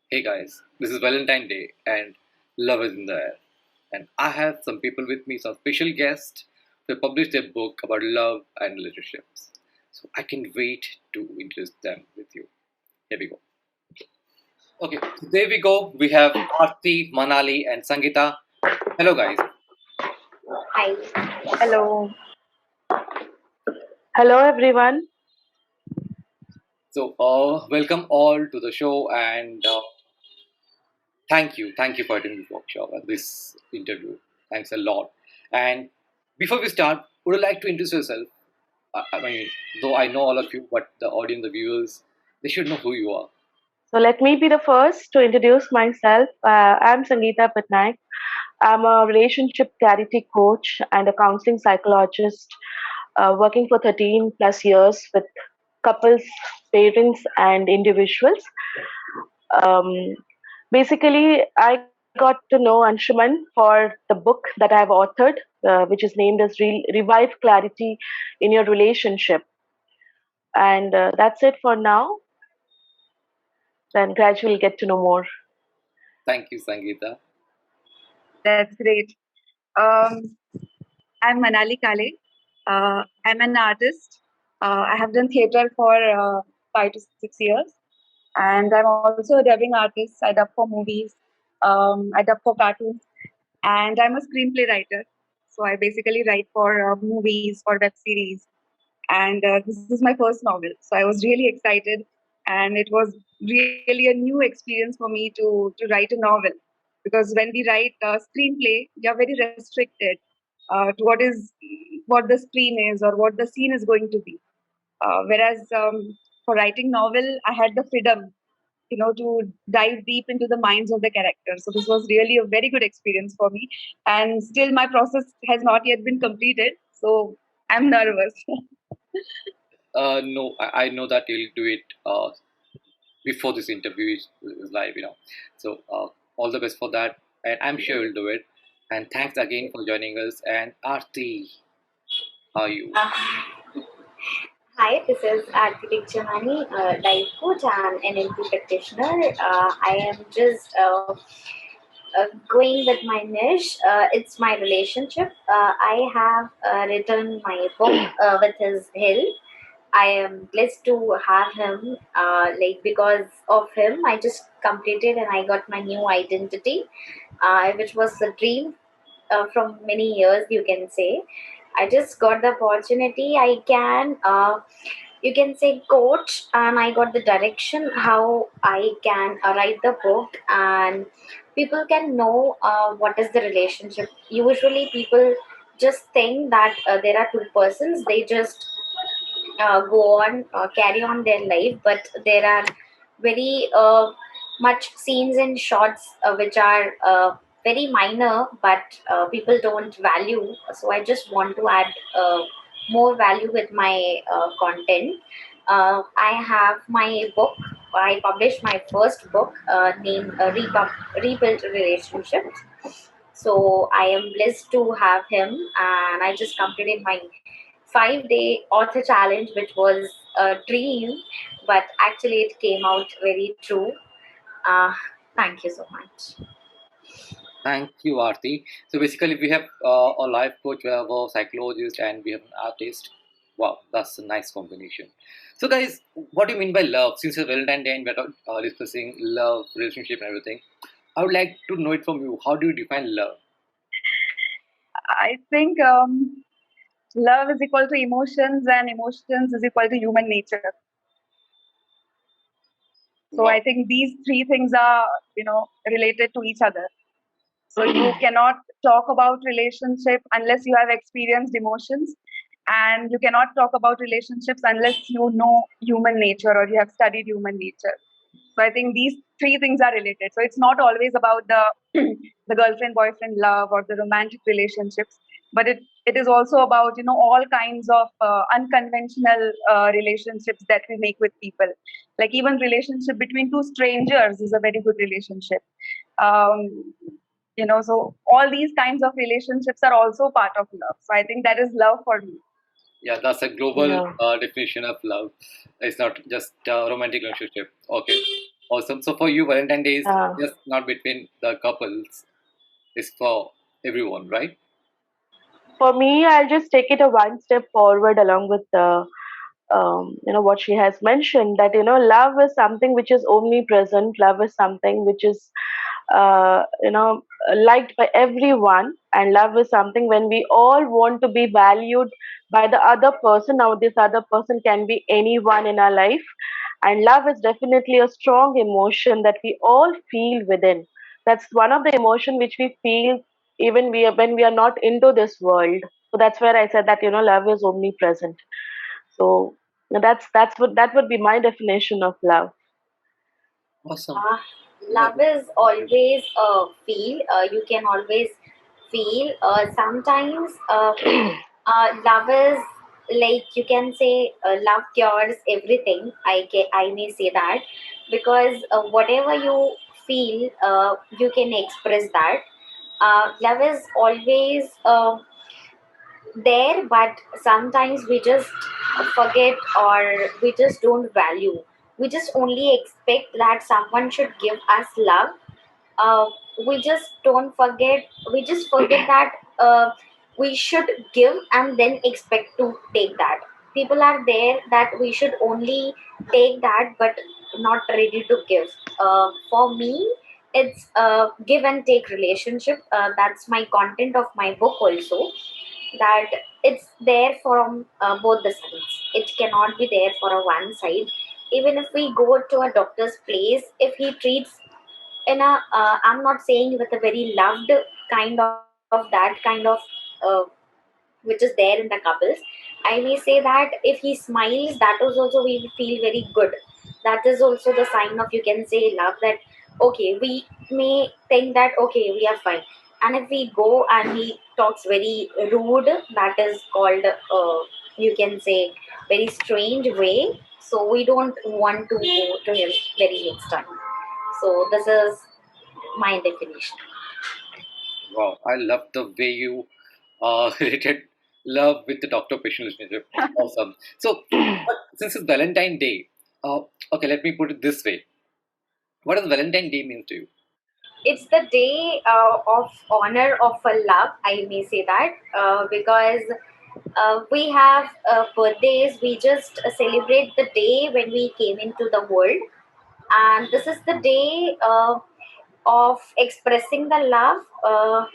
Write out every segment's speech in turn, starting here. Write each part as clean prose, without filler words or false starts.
Hey guys, this is Valentine Day and love is in the air. And I have some people with me, some special guests who have published a book about love and relationships. So I can wait to introduce them with you. Here we go. Okay, so there we go. We have Aarti, Manali, and Sangeeta. Hello guys. Hi. Hello. Hello, everyone. So welcome all to the show and thank you for attending this workshop and this interview. Thanks a lot. And before we start, would you like to introduce yourself? I mean, though I know all of you, but the audience, the viewers, they should know who you are. So, let me be the first to introduce myself. I'm Sangeeta Patnaik. I'm a relationship clarity coach and a counseling psychologist working for 13 plus years with couples, parents, and individuals. Um, Basically, I got to know Anshuman for the book that I've authored, which is named as Revive Clarity in Your Relationship. And that's it for now. Then gradually get to know more. Thank you, Sangeeta. That's great. Um, I'm Manali Kale. I'm an artist. I have done theatre for 5 to 6 years, and I'm also a dubbing artist. I dub for movies. I dub for cartoons, and I'm a screenplay writer. So I basically write for movies, for web series, and this is my first novel. So I was really excited, and it was really a new experience for me to write a novel, because when we write a screenplay, you're very restricted to what the screen is or what the scene is going to be. Whereas for writing novel, I had the freedom, to dive deep into the minds of the characters. So this was really a very good experience for me, and still my process has not yet been completed. So I'm nervous. No, I know that you'll do it before this interview is live, So all the best for that, and I'm sure you'll do it. And thanks again for joining us. And Aarti, how are you? Hi, this is Architect Jamani, life coach and NLP practitioner. I am just going with my niche. It's my relationship. I have written my book with his help. I am blessed to have him. Because of him, I just completed and I got my new identity, which was a dream from many years, you can say. I just got the opportunity. I can, you can say, coach, and I got the direction how I can write the book, and people can know what is the relationship. Usually, people just think that there are two persons. They just go on, carry on their life, but there are very much scenes and shots which are very minor, but people don't value. So I just want to add more value with my content. I have my book. I published my first book named Rebuilt Relationships. So I am blessed to have him, and I just completed my 5-day author challenge, which was a dream, but actually it came out very true. Uh, Thank you so much. Thank you, Aarti. So basically, we have a life coach, we have a psychologist, and we have an artist. Wow, that's a nice combination. So, guys, what do you mean by love? Since it's Valentine Day and we're discussing love, relationship, and everything, I would like to know it from you. How do you define love? I think love is equal to emotions, and emotions is equal to human nature. So Wow. I think these three things are, related to each other. So you cannot talk about relationship unless you have experienced emotions, and you cannot talk about relationships unless you know human nature or you have studied human nature. So I think these three things are related. So it's not always about the the girlfriend boyfriend love or the romantic relationships, but it is also about all kinds of unconventional relationships that we make with people. Like even relationship between two strangers is a very good relationship. Um, so all these kinds of relationships are also part of love. So I think that is love for me. Yeah, that's a global Yeah. definition of love. It's not just a romantic relationship. Okay. Awesome. So for you, Valentine Day is Uh, just not between the couples; it's for everyone, right? for me, I'll just take it a one step forward along with the what she has mentioned, that love is something which is omnipresent. Love is something which is uh, you know liked by everyone, and love is something when we all want to be valued by the other person. Now this other person can be anyone in our life, and love is definitely a strong emotion that we all feel within. That's one of the emotion which we feel even when we are not into this world. So that's where I said that love is omnipresent. So that would be my definition of love. Awesome. Uh, Yeah. Love is always feel. You can always feel. Sometimes love is like you can say love cures everything. I may say that because whatever you feel, you can express that. Love is always there, but sometimes we just forget or we just don't value. We just only expect that someone should give us love. uh, we just don't forget we just forget that we should give and then expect to take that. People are there that we should only take that but not ready to give. For me, it's a give and take relationship. That's my content of my book also, that it's there from both the sides. It cannot be there for a one side. Even if we go to a doctor's place, if he treats in a I'm not saying with a very loved kind of that kind of uh, which is there in the couples, I may say that if he smiles, that is also we will feel very good. That is also the sign of, you can say, love, that okay, we may think that okay, we are fine. And if we go and he talks very rude, that is called you can say very strange way, so we don't want to go to him very next time. So this is my definition. Wow, I love the way you related love with the doctor-patient relationship. Awesome. So, but since it's Valentine Day, okay, let me put it this way. What does Valentine Day mean to you? It's the day of honor of a love, I may say that, because we have birthdays. We just celebrate the day when we came into the world, and this is the day of expressing the love.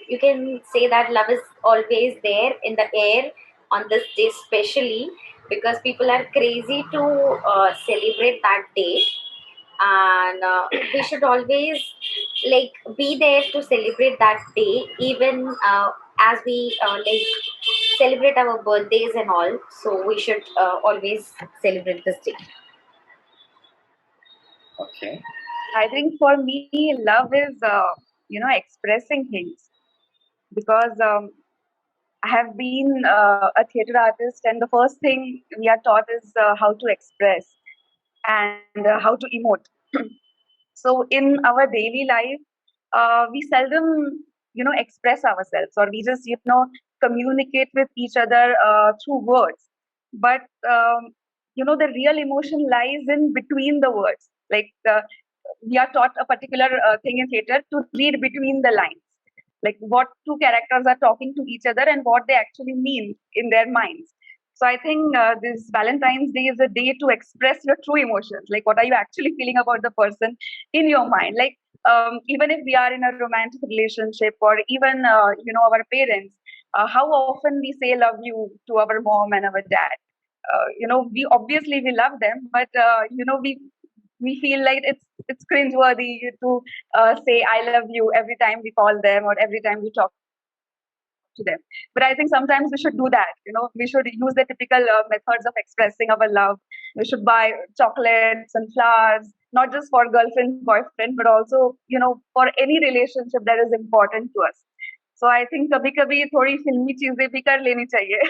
You can say that love is always there in the air on this day, especially because people are crazy to celebrate that day. And we should always like be there to celebrate that day, even as we like celebrate our birthdays and all. So we should always celebrate this day. Okay. I think for me, love is, expressing things because I have been a theater artist, and the first thing we are taught is how to express and how to emote. So in our daily life, we seldom, express ourselves, or we just, communicate with each other through words. But the real emotion lies in between the words. Like we are taught a particular thing in theater to read between the lines, like what two characters are talking to each other and what they actually mean in their minds. So I think this Valentine's Day is a day to express your true emotions, like what are you actually feeling about the person in your mind. Like even if we are in a romantic relationship, or even our parents, how often we say love you to our mom and our dad. We obviously we love them, but we feel like it's cringeworthy to say I love you every time we call them or every time we talk to them. But I think sometimes we should do that. We should use the typical methods of expressing our love. We should buy chocolates and flowers, not just for girlfriend, boyfriend, but also, for any relationship that is important to us. So I think कभी कभी थोड़ी फिल्मी चीजें भी कर लेनी चाहिए.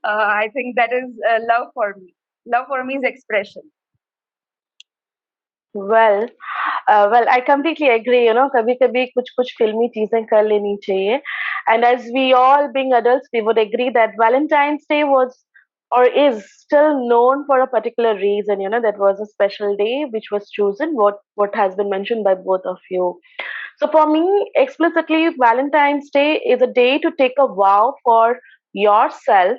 I think that is love for me. Love for me is expression. Well, I completely agree. कभी कभी कुछ कुछ फिल्मी चीजें कर लेनी चाहिए. And as we all being adults, we would agree that Valentine's Day was or is still known for a particular reason. That was a special day which was chosen, what has been mentioned by both of you. So for me, explicitly, Valentine's Day is a day to take a vow for yourself,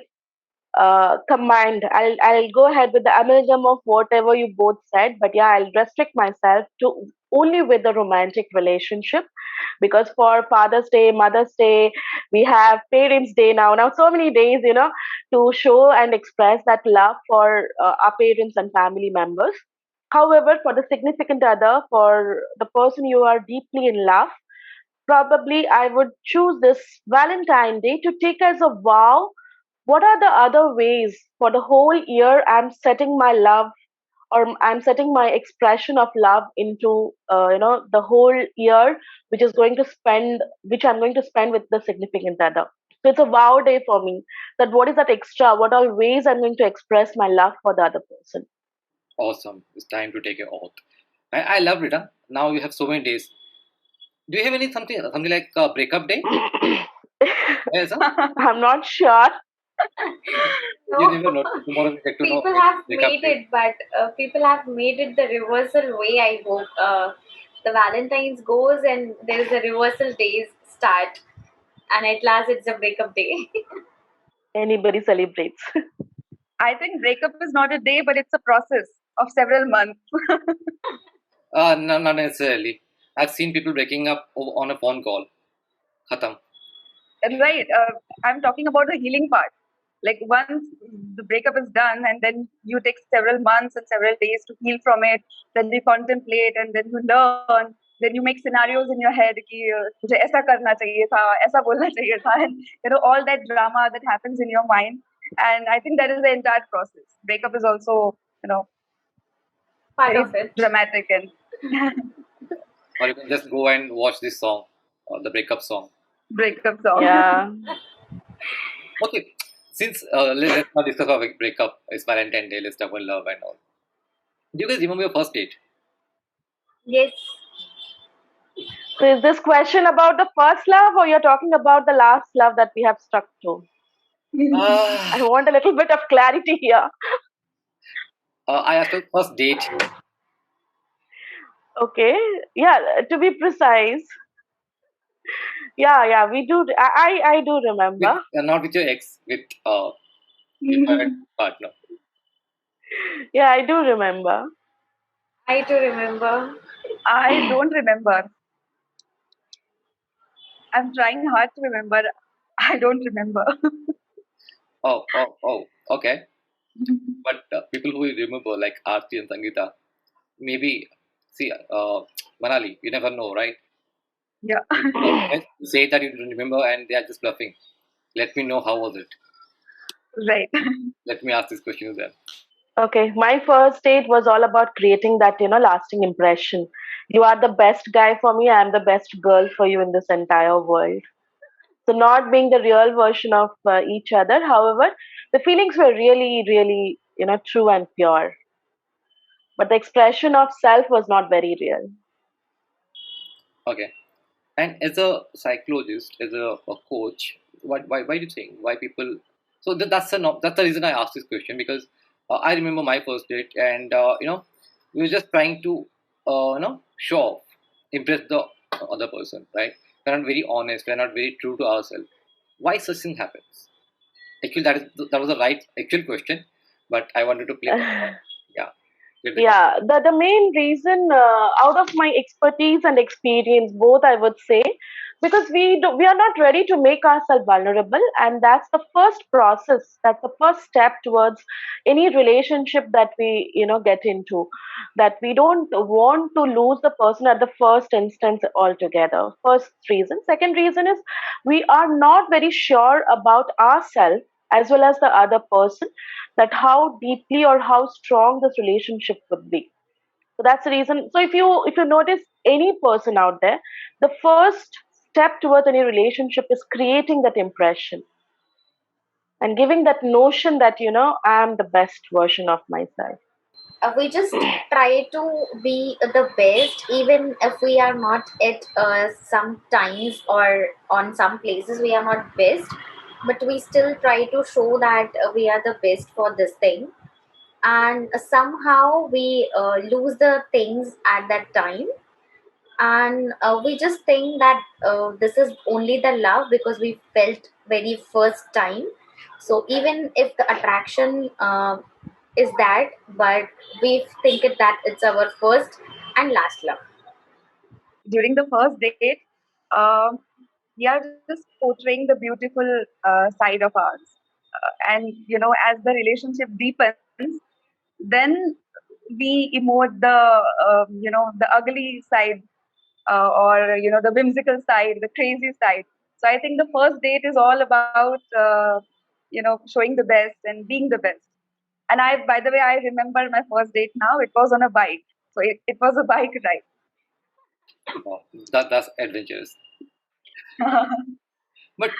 combined. I'll go ahead with the amalgam of whatever you both said, but yeah, I'll restrict myself to only with the romantic relationship, because for Father's Day, Mother's Day, we have Parents' Day now so many days, to show and express that love for our parents and family members. However, for the significant other, for the person you are deeply in love, probably I would choose this Valentine Day to take as a vow. What are the other ways for the whole year I'm setting my love, or I'm setting my expression of love into, the whole year, which I'm going to spend with the significant other. So it's a wow day for me. That what is that extra? What are ways I'm going to express my love for the other person? Awesome. It's time to take your oath. I love it. Huh? Now you have so many days. Do you have any something like a breakup day? Yes, huh? I'm not sure. You No, never know. Tomorrow we get to know people it's have breakup made day. it, but people have made it the reversal way. I hope the Valentine's goes and there's a reversal days start, and at last it's a breakup day. Anybody celebrates. I think breakup is not a day, but it's a process of several months. No, not necessarily. I've seen people breaking up on a phone call. Khatam. Right. I'm talking about the healing part. Like once the breakup is done, and then you take several months and several days to heal from it. Then you contemplate, and then you learn. Then you make scenarios in your head कि मुझे ऐसा करना चाहिए था, ऐसा बोलना चाहिए था, and all that drama that happens in your mind. And I think that is the entire process. Breakup is also Part very of it. dramatic and Or you can just go and watch this song, the breakup song. breakup song. Yeah. Okay, since let's not discuss about breakup. It's Valentine Day. Let's talk about love and all. Do you guys remember your first date? Yes. So is this question about the first love, or you're talking about the last love that we have stuck to? I Ah, want a little bit of clarity here. I asked for first date. Okay. Yeah, to be precise. Yeah, we do. I do With remember. not with your ex, with your current partner. Yeah, I do remember. I too remember. I don't remember. I'm trying hard to remember. I don't remember. Oh. Okay. But people who remember, like Aarti and Sangeeta, maybe see Manali. You never know, right? Yeah. Let's say that you don't remember and they are just bluffing. Let me know how was it. Right. Let me ask this question to them. Okay, my first date was all about creating that, lasting impression. You are the best guy for me. I am the best girl for you in this entire world. So, not being the real version of each other. However, the feelings were really, really, true and pure. But the expression of self was not very real. Okay. And as a psychologist, as a coach, why do you think why people? So that's the reason I asked this question because I remember my first date, and we were just trying to show off, impress the other person, right? We're not very honest. We're not very true to ourselves. Why such thing happens? Actually, that was the right actual question, but I wanted to play. Yeah, get the question. Yeah, the main reason, out of my expertise and experience, both I would say, because we are not ready to make ourselves vulnerable, and that's the first process. That's the first step towards any relationship that we get into. That we don't want to lose the person at the first instance altogether. First reason. Second reason is we are not very sure about ourselves as well as the other person, that how deeply or how strong this relationship would be. So that's the reason. So if you notice any person out there, the first step towards any relationship is creating that impression and giving that notion that I'm the best version of myself. We just try to be the best, even if we are not at some times or on some places we are not best. but we still try to show that we are the best for this thing, and somehow we lose the things at that time, and we just think that this is only the love because we felt very first time. So even if the attraction is that, but we think it that it's our first and last love. During the first date, um, we are just portraying the beautiful side of ours. And, as the relationship deepens, then we emote the ugly side, or, the whimsical side, the crazy side. So I think the first date is all about, showing the best and being the best. And by the way, I remember my first date now. It was on a bike. So it was a bike Wow, that's adventurous. ride. But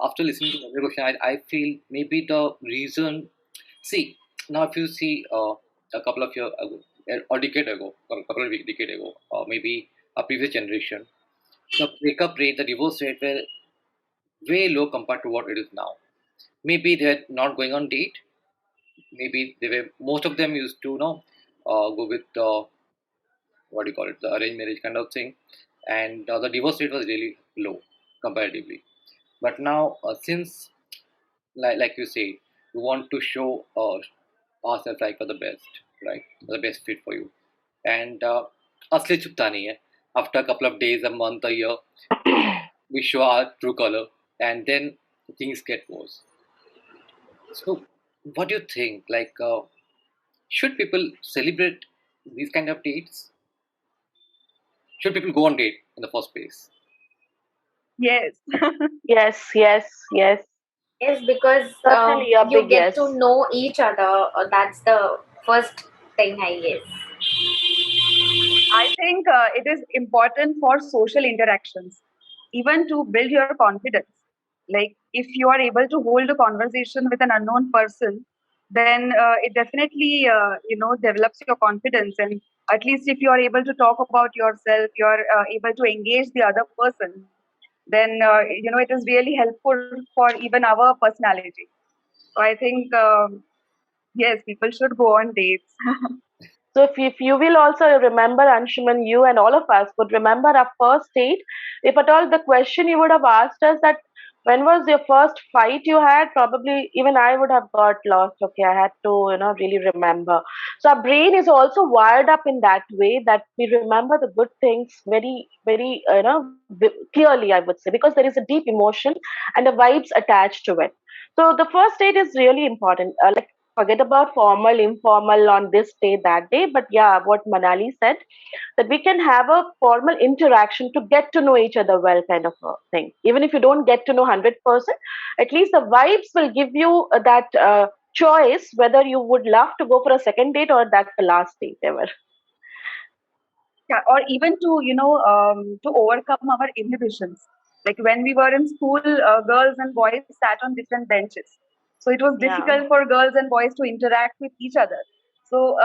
after listening to the question, I feel maybe the reason. See, now if you see a couple of years ago, or decade ago, or a couple of decade ago, or maybe a previous generation, the breakup rate, the divorce rate were way low compared to what it is now. Maybe they're not going on date. Maybe they were, most of them used to go with what do you call it, the arranged marriage kind of thing, and the divorce rate was really low comparatively. But now, since like you say, we want to show ourselves like for the best, right? The best fit for you, and असली छुपता नहीं है. After a couple of days, a month, a year, we show our true color, and then things get worse. So, what do you think? Like, should people celebrate these kind of dates? Should people go on date in the first place? Yes. Yes, yes, yes. Yes, because Certainly a you big get yes. to know each other. That's the first thing, I guess. I think it is important for social interactions, even to build your confidence. Like, if you are able to hold a conversation with an unknown person, then it definitely, develops your confidence. And at least if you are able to talk about yourself, you are able to engage the other person, then, it is really helpful for even our personality. So I think, yes, people should go on dates. So if you will also remember, Anshuman, you and all of us would remember our first date. If at all the question you would have asked us that when was your first fight you had, probably even I would have got lost. Okay, I had to, really remember. So our brain is also wired up in that way that we remember the good things very, very, clearly, I would say, because there is a deep emotion and the vibes attached to it. So the first date is really important. Like, forget about formal, informal on this day, that day. But yeah, what Manali said, that we can have a formal interaction to get to know each other well, kind of a thing. Even if you don't get to know 100%, at least the vibes will give you that choice whether you would love to go for a second date or that's the last date ever. Yeah, or even to to overcome our inhibitions. Like when we were in school, girls and boys sat on different benches, so it was Yeah. difficult for girls and boys to interact with each other. So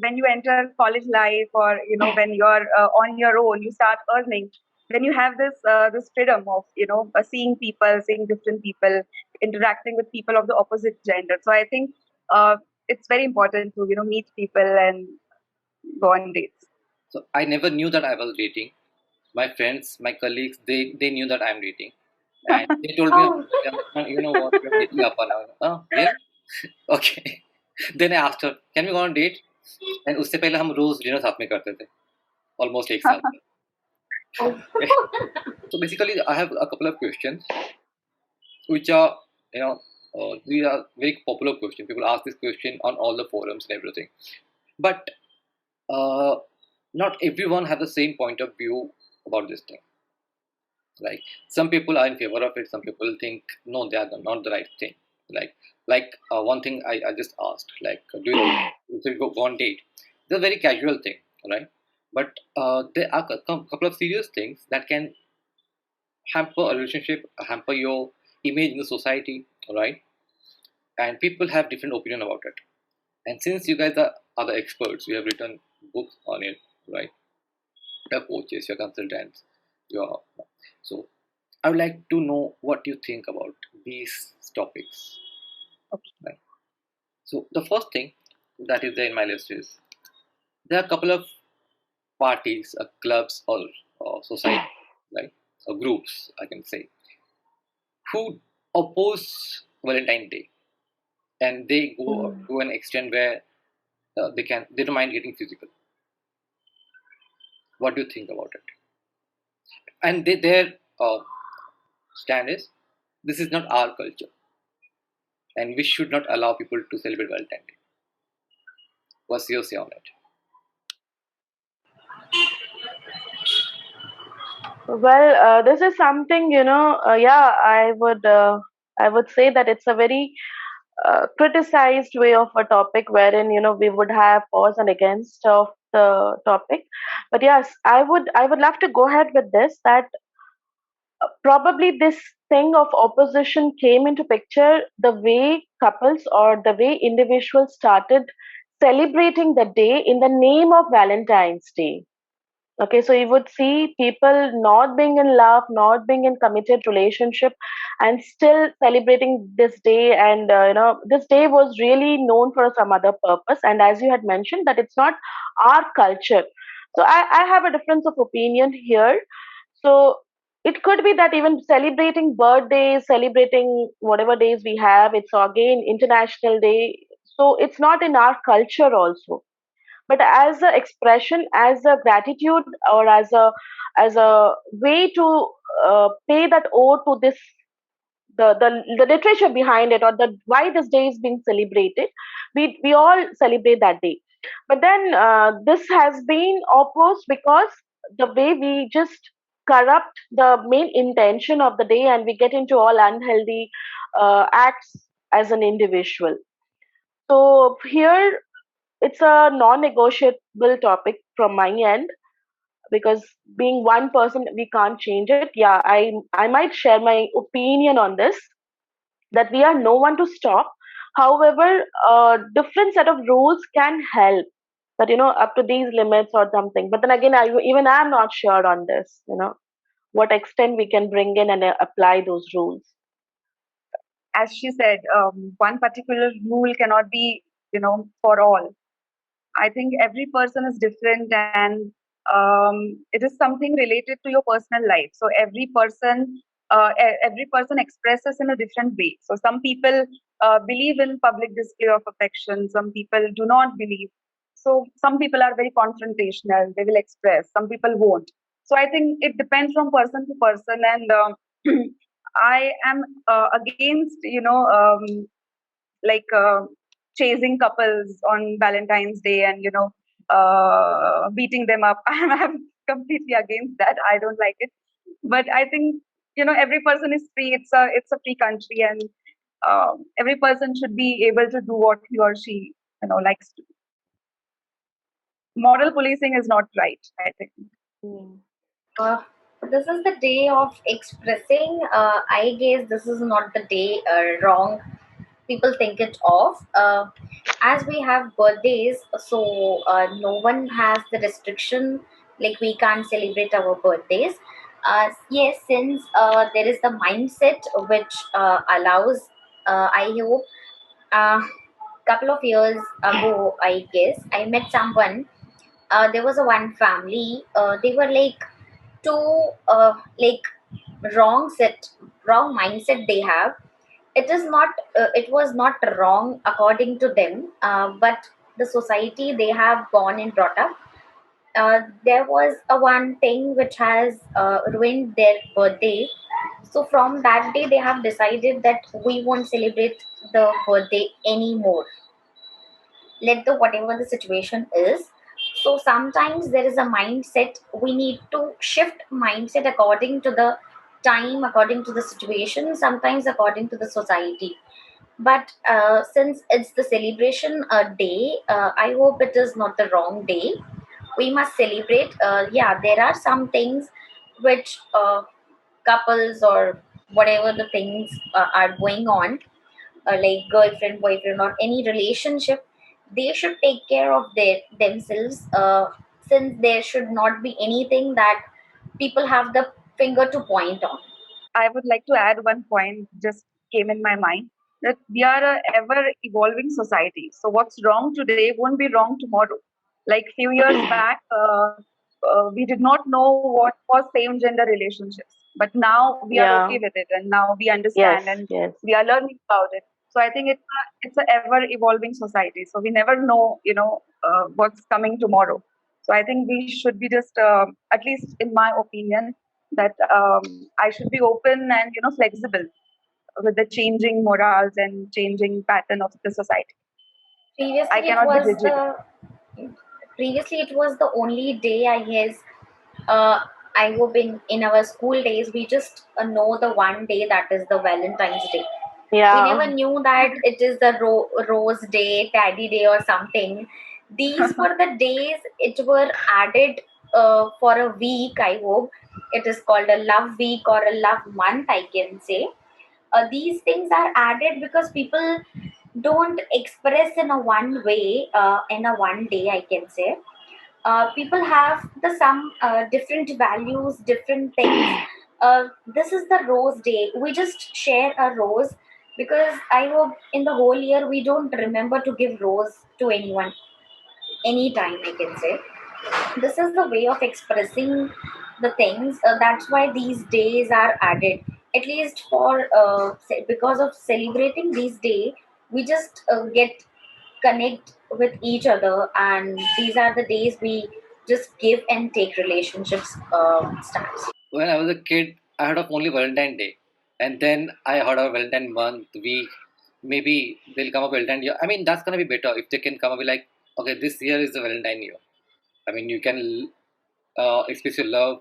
when you enter college life, or when you're on your own, you start earning, then you have this freedom of seeing people, seeing different people, interacting with people of the opposite gender. So I think it's very important to meet people and go on dates. So I never knew that I was dating. My friends, my colleagues, they knew that I'm dating, and they told me, Oh, you know what, we're dating up now. Oh, yeah, okay. Then I asked her, can we go on date? And उससे पहले हम रोज dinner साथ में करते थे, almost एक साल. oh. So basically, I have a couple of questions, which are, these are very popular questions. People ask this question on all the forums and everything. But uh, not everyone has the same point of view about this thing. Like some people are in favor of it, some people think no, they are not the right thing. Like one thing I just asked, like, do you think you should go on date? It's a very casual thing, right? But there are a couple of serious things that can hamper a relationship, hamper your image in the society, right? And people have different opinion about it. And since you guys are the experts, you have written books on it, right? You're coaches, you're consultants, you're so I would like to know what you think about these topics. Okay. Right. So the first thing that is there in my list is there are a couple of parties, clubs, or society, right, or groups, I can say, who oppose Valentine's Day, and they go Mm. to an extent where they don't mind getting physical. What do you think about it? And their stand is this is not our culture, and we should not allow people to celebrate Valentine's Day. What's your say on it? Well, this is something, yeah, I would say that it's a very criticized way of a topic wherein, we would have pros and against of the topic. But yes, I would love to go ahead with this, that probably this thing of opposition came into picture the way couples or the way individuals started celebrating the day in the name of Valentine's Day. Okay, so you would see people not being in love, not being in committed relationship, and still celebrating this day. And this day was really known for some other purpose. And as you had mentioned, that it's not our culture. So I have a difference of opinion here. So it could be that even celebrating birthdays, celebrating whatever days we have, it's again International Day. So it's not in our culture also, but as a expression, as a gratitude, or as a way to pay that ode to this, the literature behind it, or the why this day is being celebrated, we all celebrate that day. But then this has been opposed because the way we just corrupt the main intention of the day, and we get into all unhealthy acts as an individual. So here it's a non-negotiable topic from my end, because being one person we can't change it. Yeah, I might share my opinion on this, that we are no one to stop. However, a different set of rules can help, that up to these limits or something. But then again, I'm not sure on this, what extent we can bring in and apply those rules. As she said, one particular rule cannot be, for all. I think every person is different, and it is something related to your personal life. So every person expresses in a different way. So some people believe in public display of affection. Some people do not believe. So some people are very confrontational. They will express. Some people won't. So I think it depends from person to person, and I am against, like chasing couples on Valentine's Day and beating them up. I'm completely against that. I don't like it. But I think every person is free. It's a free country, and every person should be able to do what he or she likes to. Moral policing is not right, I think. Mm. Uh, this is the day of expressing. I guess this is not the day wrong. People think it off. As we have birthdays, so no one has the restriction, like we can't celebrate our birthdays. Yes, since there is the mindset which allows, I hope, couple of years ago, I guess, I met someone. There was a one family. They were like two, wrong set, wrong mindset they have. It is not, it was not wrong according to them, but the society they have born and brought up, there was a one thing which has ruined their birthday. So from that day they have decided that we won't celebrate the birthday anymore, let the whatever the situation is. So sometimes there is a mindset, we need to shift mindset according to the time, according to the situation, sometimes according to the society. But since it's the celebration day, I hope it is not the wrong day. We must celebrate. Yeah, there are some things which couples or whatever the things are going on, like girlfriend, boyfriend, or any relationship, they should take care of themselves. Since there should not be anything that people have the finger to point on. I would like to add one point, just came in my mind, that we are a ever evolving society. So what's wrong today won't be wrong tomorrow. Like few years back, we did not know what was same gender relationships, but now we are Yeah. okay with it, and now we Yes. understand, and Yes. we are learning about it. So I think it's a ever evolving society. So we never know, what's coming tomorrow. So I think we should be just, at least in my opinion, that I should be open and flexible with the changing morals and changing pattern of the society. I Previously, it cannot be was rigid. the only day, I guess. Uh, I hope in our school days we just know the one day, that is the Valentine's Day. We Yeah. never knew that it is the Rose Day, Paddy Day, or something. These were the days it were added for a week. I hope it is called a love week or a love month, I can say. These things are added because people don't express in a one way, in a one day, I can say. People have the some different values, different things. This is the Rose Day, we just share a rose, because I hope in the whole year we don't remember to give rose to anyone anytime, I can say. This is the way of expressing the things. That's why these days are added, at least for because of celebrating these day. We just get connect with each other, and these are the days we just give and take relationships starts. When I was a kid, I heard of only Valentine Day, and then I heard of Valentine month, week. Maybe they'll come up Valentine year. I mean, that's gonna be better if they can come up with like, okay, this year is the Valentine year. I mean, you can express your love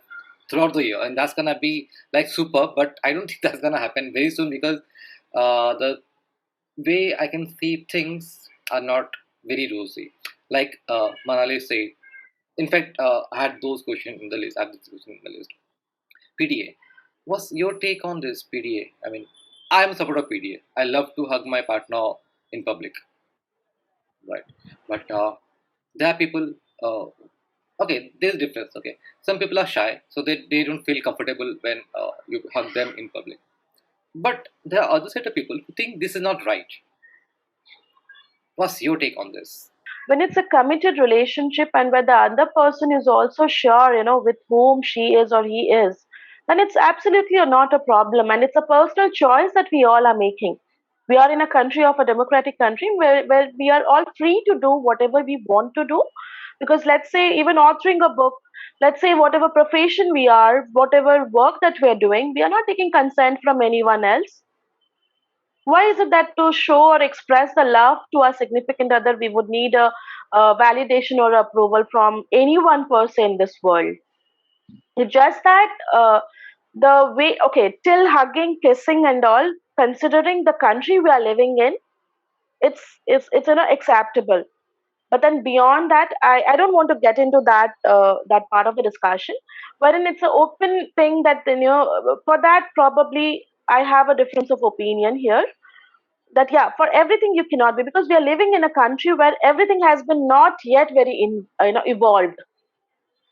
throughout the year, and that's gonna be like super. But I don't think that's gonna happen very soon because the way I can see things are not very rosy. Like Manali said. In fact, I had those questions in the list. I have this question in the list. PDA. What's your take on this PDA? I mean, I'm a supporter of PDA. I love to hug my partner in public, right? But there are people. Okay, there's a difference. Okay, some people are shy, so they don't feel comfortable when you hug them in public. But there are other set of people who think this is not right. What's your take on this? When it's a committed relationship and where the other person is also sure, with whom she is or he is, then it's absolutely not a problem. And it's a personal choice that we all are making. We are in a country of a democratic country where we are all free to do whatever we want to do. Because let's say, even authoring a book, let's say, whatever profession we are, whatever work that we are doing, we are not taking consent from anyone else. Why is it that to show or express the love to our significant other, we would need a validation or approval from any one person in this world? It's just that the way, okay, till hugging, kissing, and all, considering the country we are living in, it's acceptable. But then beyond that, I don't want to get into that part of the discussion. Wherein it's an open thing that for that probably I have a difference of opinion here, that yeah, for everything you cannot be, because we are living in a country where everything has been not yet very evolved.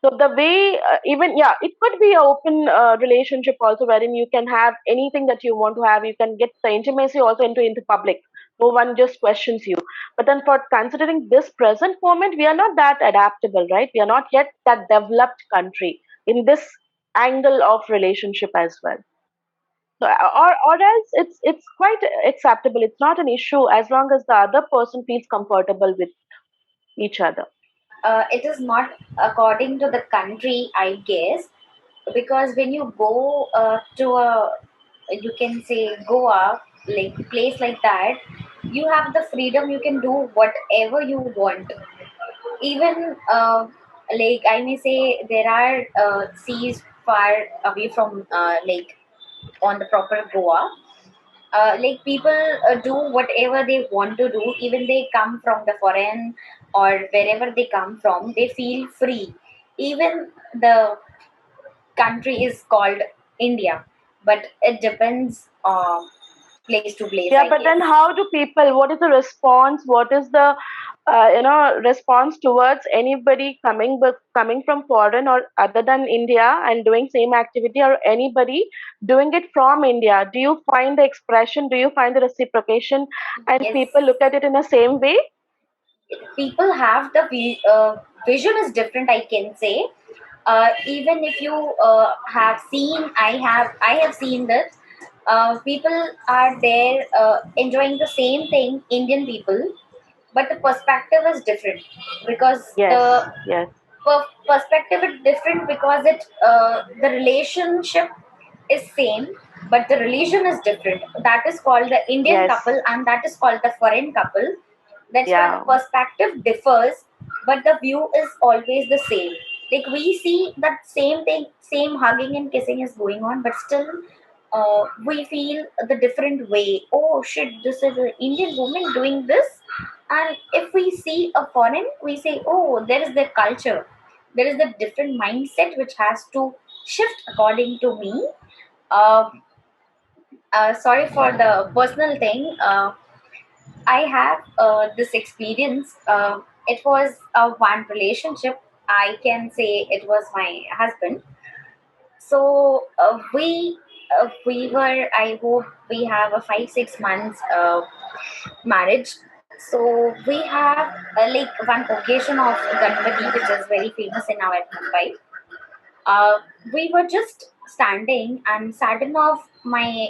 So the way, even yeah, it could be an open relationship also, wherein you can have anything that you want to have. You can get the intimacy also into public. No one just questions you. But then, for considering this present moment, we are not that adaptable, right? We are not yet that developed country in this angle of relationship as well. So, or else it's quite acceptable. It's not an issue as long as the other person feels comfortable with each other. It is not according to the country, I guess, because when you go to a, you can say Goa, like place like that, you have the freedom. You can do whatever you want. Even like I may say, there are seas far away from like on the proper Goa. Like people do whatever they want to do, even they come from the foreign or wherever they come from, they feel free. Even the country is called India, but it depends place to place, Yeah, I but then guess. how do people? What is the response? What is the response towards anybody coming from foreign or other than India and doing same activity, or anybody doing it from India? Do you find the expression? Do you find the reciprocation, and Yes, people look at it in the same way? people have the vision is different, I can say. Even if you have seen, I have seen that people are there enjoying the same thing, Indian people, but the perspective is different, because the Yes, yes, perspective is different, because the relationship is same, but the religion is different. That is called the Indian yes, couple, and that is called the foreign couple. That's why the yeah, perspective differs, but the view is always the same. Like, we see that same thing, same hugging and kissing is going on, but still we feel the different way. Oh shit, this is an Indian woman doing this. And if we see a foreign, we say, oh, there is the culture, there is the different mindset which has to shift according to me. uh, Sorry for the personal thing. I have this experience. It was a one relationship. I can say it was my husband. So we were. I hope we have a 5 6 months marriage. So we have like one occasion of Ganpati, which is very famous in our Mumbai. uh, we were just standing, and sudden of my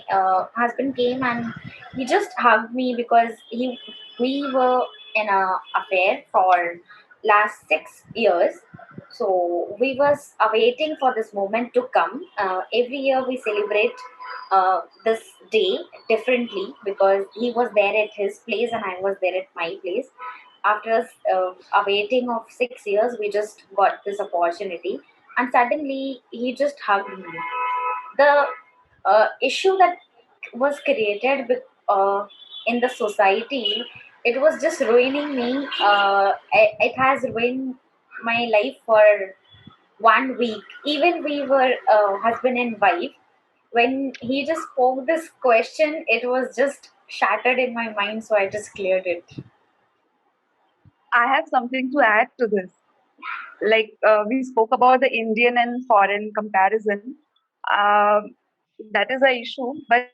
husband came and he just hugged me, because he we were in a affair for last 6 years. So we was awaiting for this moment to come. Every year we celebrate this day differently, because he was there at his place and I was there at my place. After awaiting of 6 years, we just got this opportunity, and suddenly he just hugged me. The issue that was created in the society, it was just ruining me. It has ruined my life for 1 week. Even we were husband and wife. When he just spoke this question, it was just shattered in my mind, so I just cleared it. I have something to add to this. Like we spoke about the Indian and foreign comparison. Um, that is a issue. But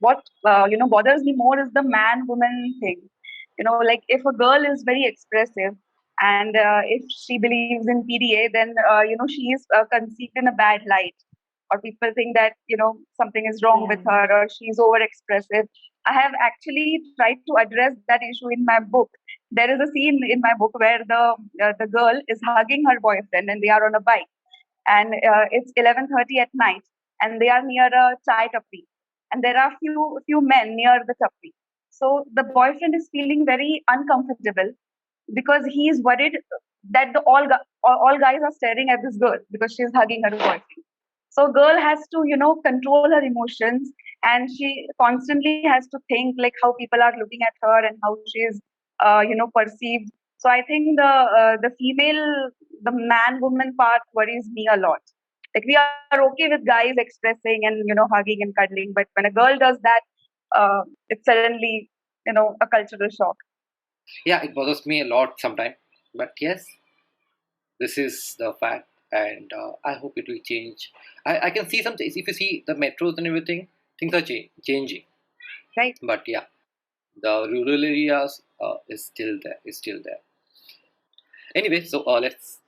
what bothers me more is the man-woman thing. Like if a girl is very expressive, and if she believes in PDA, then she is conceived in a bad light, or people think that something is wrong with yeah, her, or she's over expressive. I have actually tried to address that issue in my book. There is a scene in my book where the girl is hugging her boyfriend, and they are on a bike, and it's 11:30 at night, and they are near a chai tapri, and there are few men near the tapri. So the boyfriend is feeling very uncomfortable, because he is worried that the all guys are staring at this girl because she's hugging her boyfriend. So girl has to control her emotions, and she constantly has to think like how people are looking at her and how she is perceived. So I think the female, the man woman part worries me a lot. Like we are okay with guys expressing and hugging and cuddling, but when a girl does that, it's suddenly a cultural shock. Yeah, it bothers me a lot sometimes. But yes, this is the fact, and I hope it will change. I can see some things. If you see the metros and everything, things are changing. Right. But yeah, the rural areas is still there. Is still there. Anyway, so let's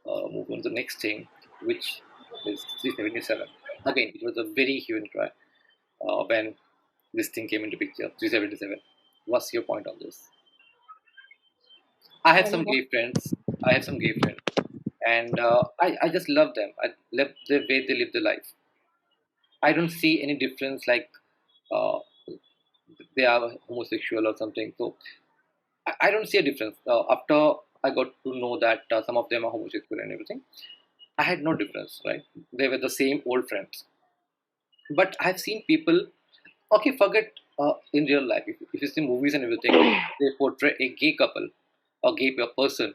move on to the next thing, which is 377. Again, it was a very human cry when this thing came into picture. 377. What's your point on this? I have Sorry, some what? gay friends. I have some gay friends, and I just love them. I love the way they live their life. I don't see any difference like uh, they are homosexual or something. So I don't see a difference. After I got to know that some of them are homosexual and everything, I had no difference, right? They were the same old friends. But I've seen people, okay, forget in real life. If you see movies and everything, they portray a gay couple or gay person.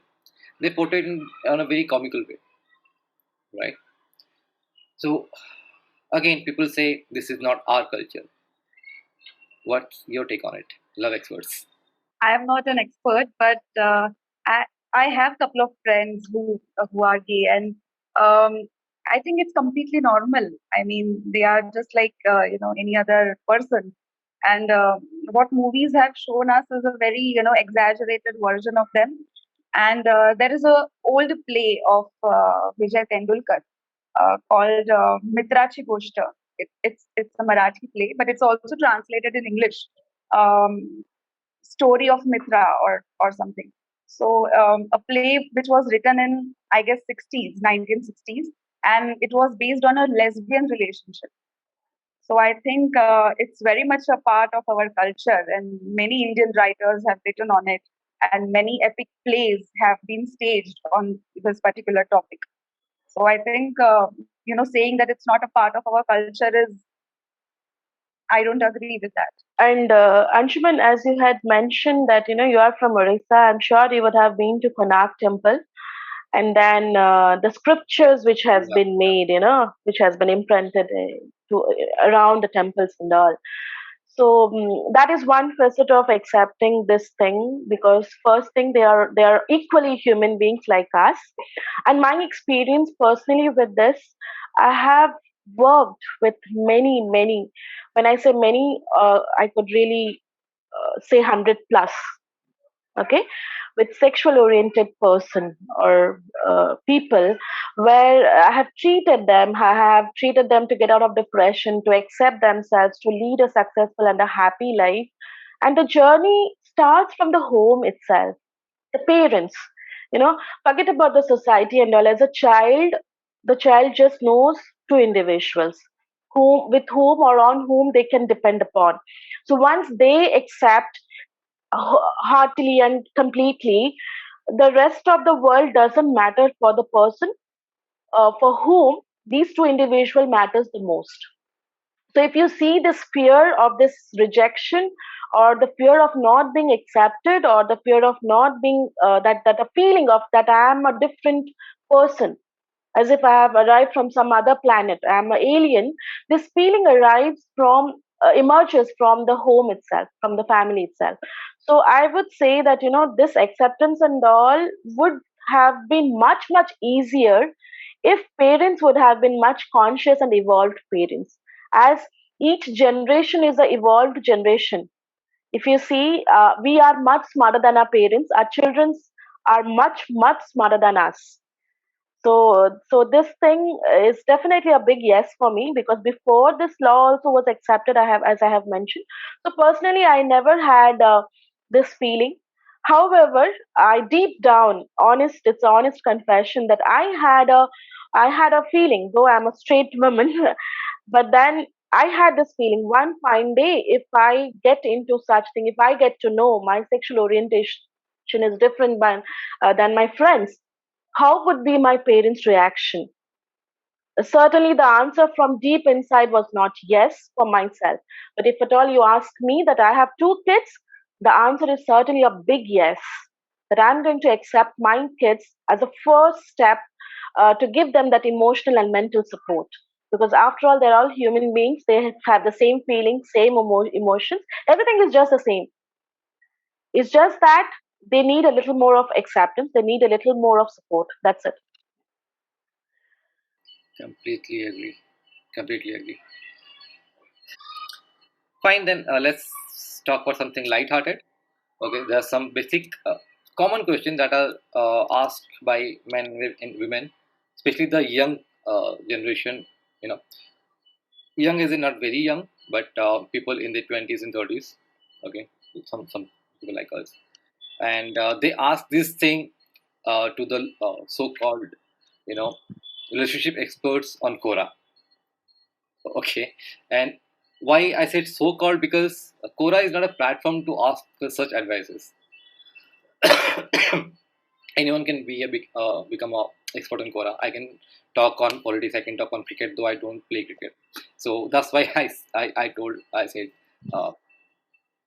They portray it on a very comical way, right? So again, people say this is not our culture. What's your take on it, love experts? I am not an expert, but I I have a couple of friends who are gay, and um, I think it's completely normal. I mean, they are just like any other person. And what movies have shown us is a very exaggerated version of them. And there is a old play of Vijay Tendulkar called Mitrachi Goshta. It's a Marathi play, but it's also translated in English. Um, Story of Mitra or something. So a play which was written in I guess 60s, 1960s, and it was based on a lesbian relationship. So I think it's very much a part of our culture, and many Indian writers have written on it, and many epic plays have been staged on this particular topic. So I think saying that it's not a part of our culture is I don't agree with that. And Anshuman, as you had mentioned that you are from Orissa, I'm sure you would have been to Konark Temple, and then the scriptures which has Yeah. been made, which has been imprinted around the temples and all. So that is one facet of accepting this thing, because first thing, they are equally human beings like us. And my experience personally with this, I have worked with many. When I say many, I could really say 100 plus, okay, with sexual oriented person or people, where I have treated them to get out of depression, to accept themselves, to lead a successful and a happy life. And the journey starts from the home itself, the parents, you know forget about the society and all. As a child, the child just knows two individuals, with whom or on whom they can depend upon. So once they accept heartily and completely, the rest of the world doesn't matter for the person for whom these two individual matters the most. So if you see this fear of this rejection, or the fear of not being accepted, or the fear of not being that a feeling of that I am a different person, as if I have arrived from some other planet, I am an alien. This feeling emerges from the home itself, from the family itself. So I would say that this acceptance and all would have been much easier if parents would have been much conscious and evolved parents. As each generation is an evolved generation. If you see, we are much smarter than our parents. Our children are much smarter than us. So this thing is definitely a big yes for me, because before this law also was accepted, as I have mentioned. So personally, I never had this feeling. However, I deep down, it's honest confession that I had a feeling, though I'm a straight woman, but then I had this feeling one fine day, if I get into such thing, if I get to know my sexual orientation is different than my friends, how would be my parents' reaction? Certainly, the answer from deep inside was not yes for myself. But if at all you ask me that I have two kids, the answer is certainly a big yes. That I'm going to accept my kids as a first step to give them that emotional and mental support. Because after all, they're all human beings. They have the same feelings, same emotions. Everything is just the same. It's just that they need a little more of acceptance. They need a little more of support. That's it. Completely agree. Completely agree. Fine, then let's talk about something light-hearted. Okay, there are some basic common questions that are asked by men and women, especially the young generation. You know, young is not very young, but people in their 20s and 30s. Okay, some people like us, and they ask this thing to the so-called, you know, relationship experts on Quora. Okay, and why I said so-called, because Quora is not a platform to ask such advices. Anyone can become a expert on Quora. I can talk on politics. I can talk on cricket, though I don't play cricket. So that's why I said uh,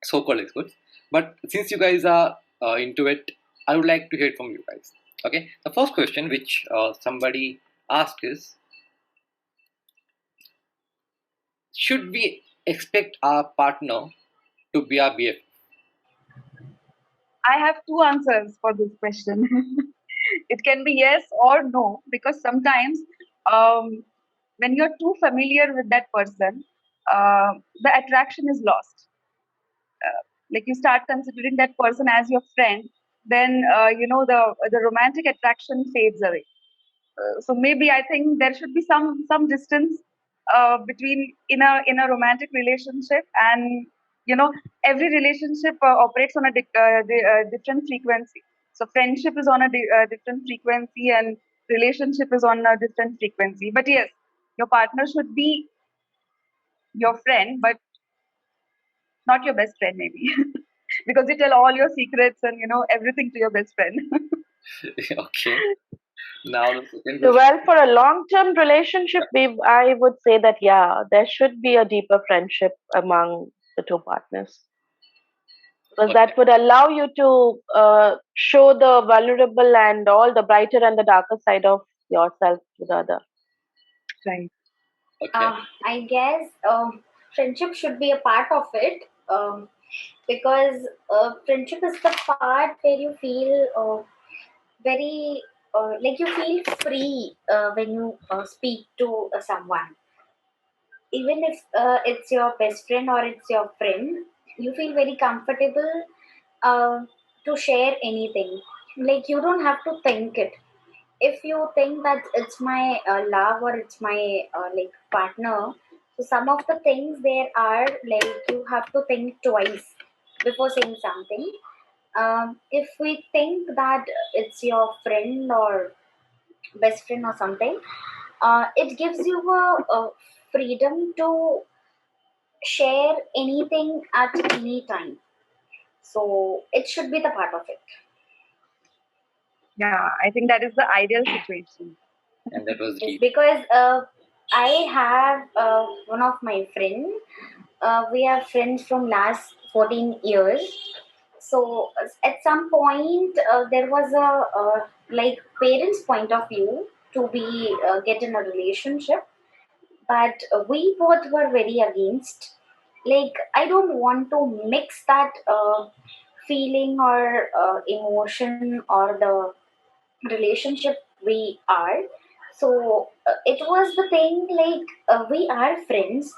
so-called experts. But since you guys are into it, I would like to hear it from you guys. Okay, the first question which somebody asked is: should we expect our partner to be our BF? I have two answers for this question. It can be yes or no, because sometimes um, when you're too familiar with that person, the attraction is lost. Like you start considering that person as your friend, then the romantic attraction fades away. So maybe I think there should be some distance between in a romantic relationship, and every relationship operates on a different frequency. So friendship is on a different frequency, and relationship is on a different frequency. But yes, your partner should be your friend, but not your best friend, maybe. Because you tell all your secrets and everything to your best friend. Okay. Now the second So, question. well, for a long-term relationship, I would say that yeah, there should be a deeper friendship among the two partners, because Okay. that would allow you to show the vulnerable and all the brighter and the darker side of yourself to the other. Right. Okay. I guess friendship should be a part of it, because friendship is the part where you feel very like you feel free when you speak to someone, even if it's your best friend or it's your friend. You feel very comfortable uh, to share anything. Like you don't have to think it. If you think that it's my love or it's my like partner, so some of the things there are like you have to think twice before saying something. If we think that it's your friend or best friend or something, it gives you a freedom to share anything at any time. So it should be the part of it. Yeah, I think that is the ideal situation. And that was Yes, deep. because I have one of my friend. We are friends from last 14 years. So at some point, there was a like parents' point of view to be get in a relationship, but we both were very against. Like I don't want to mix that feeling or emotion or the relationship we are. So it was the thing like we are friends,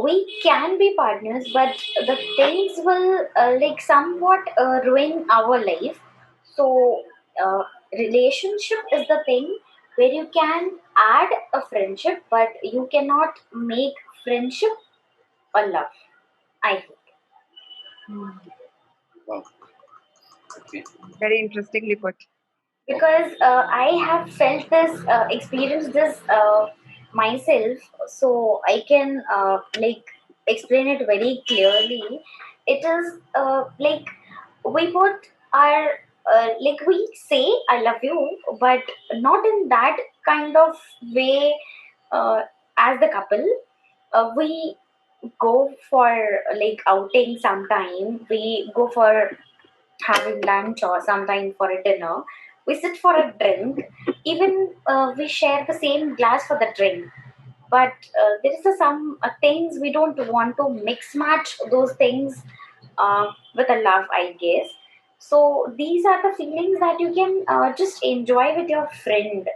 we can be partners, but the things will like somewhat ruin our life. So uh, relationship is the thing where you can add a friendship, but you cannot make friendship a love, I think. Wow. Okay. Very interestingly put. Because I have felt this, experienced this myself, so I can like explain it very clearly. It is like we both are like we say I love you, but not in that kind of way. As the couple, we go for like outing sometime. We go for having lunch or sometime for a dinner. We sit for a drink. Even we share the same glass for the drink. But there is some things we don't want to mix match those things with a love, I guess. So these are the feelings that you can just enjoy with your friend.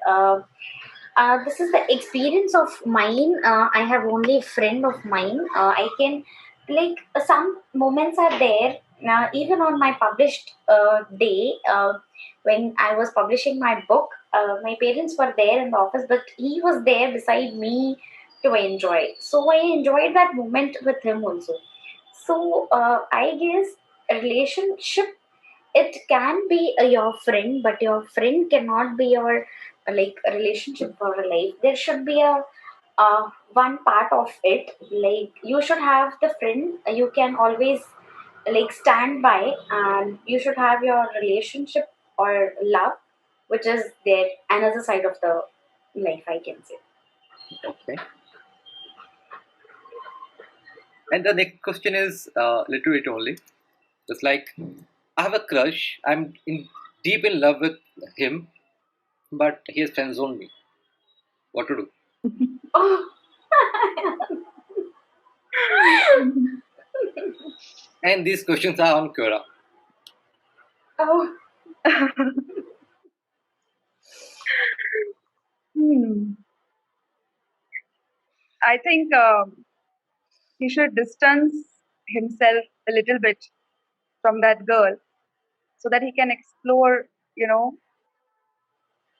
This is the experience of mine. I have only a friend of mine. I can like some moments are there. Even on my published day, when I was publishing my book, my parents were there in the office, but he was there beside me to enjoy. So I enjoyed that moment with him also. So I guess a relationship, it can be your friend, but your friend cannot be your like a relationship for a life. There should be a one part of it, like you should have the friend you can always like stand by, and you should have your relationship or love, which is there another side of the life, I can say. Okay. And the next question is literate only. It's like I have a crush. I'm deep in love with him, but he has friend zoned me. What to do? Oh. And these questions are on Quora. Oh, Hmm. I think he should distance himself a little bit from that girl so that he can explore, you know,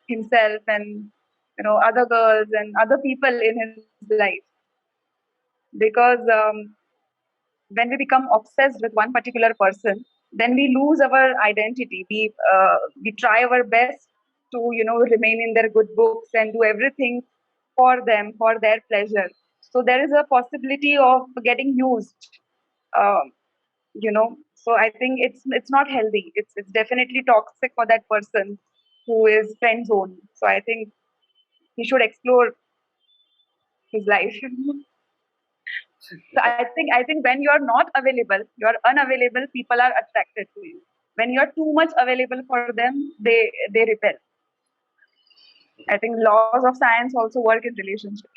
himself and other girls and other people in his life. Because when we become obsessed with one particular person, then we lose our identity. We try our best to remain in their good books and do everything for them for their pleasure. So there is a possibility of getting used. Um, so I think it's not healthy. It's definitely toxic for that person who is friend zone. So I think he should explore his life. So I think when you're not available, you're unavailable, people are attracted to you. When you're too much available for them, they repel. I think laws of science also work in relationship.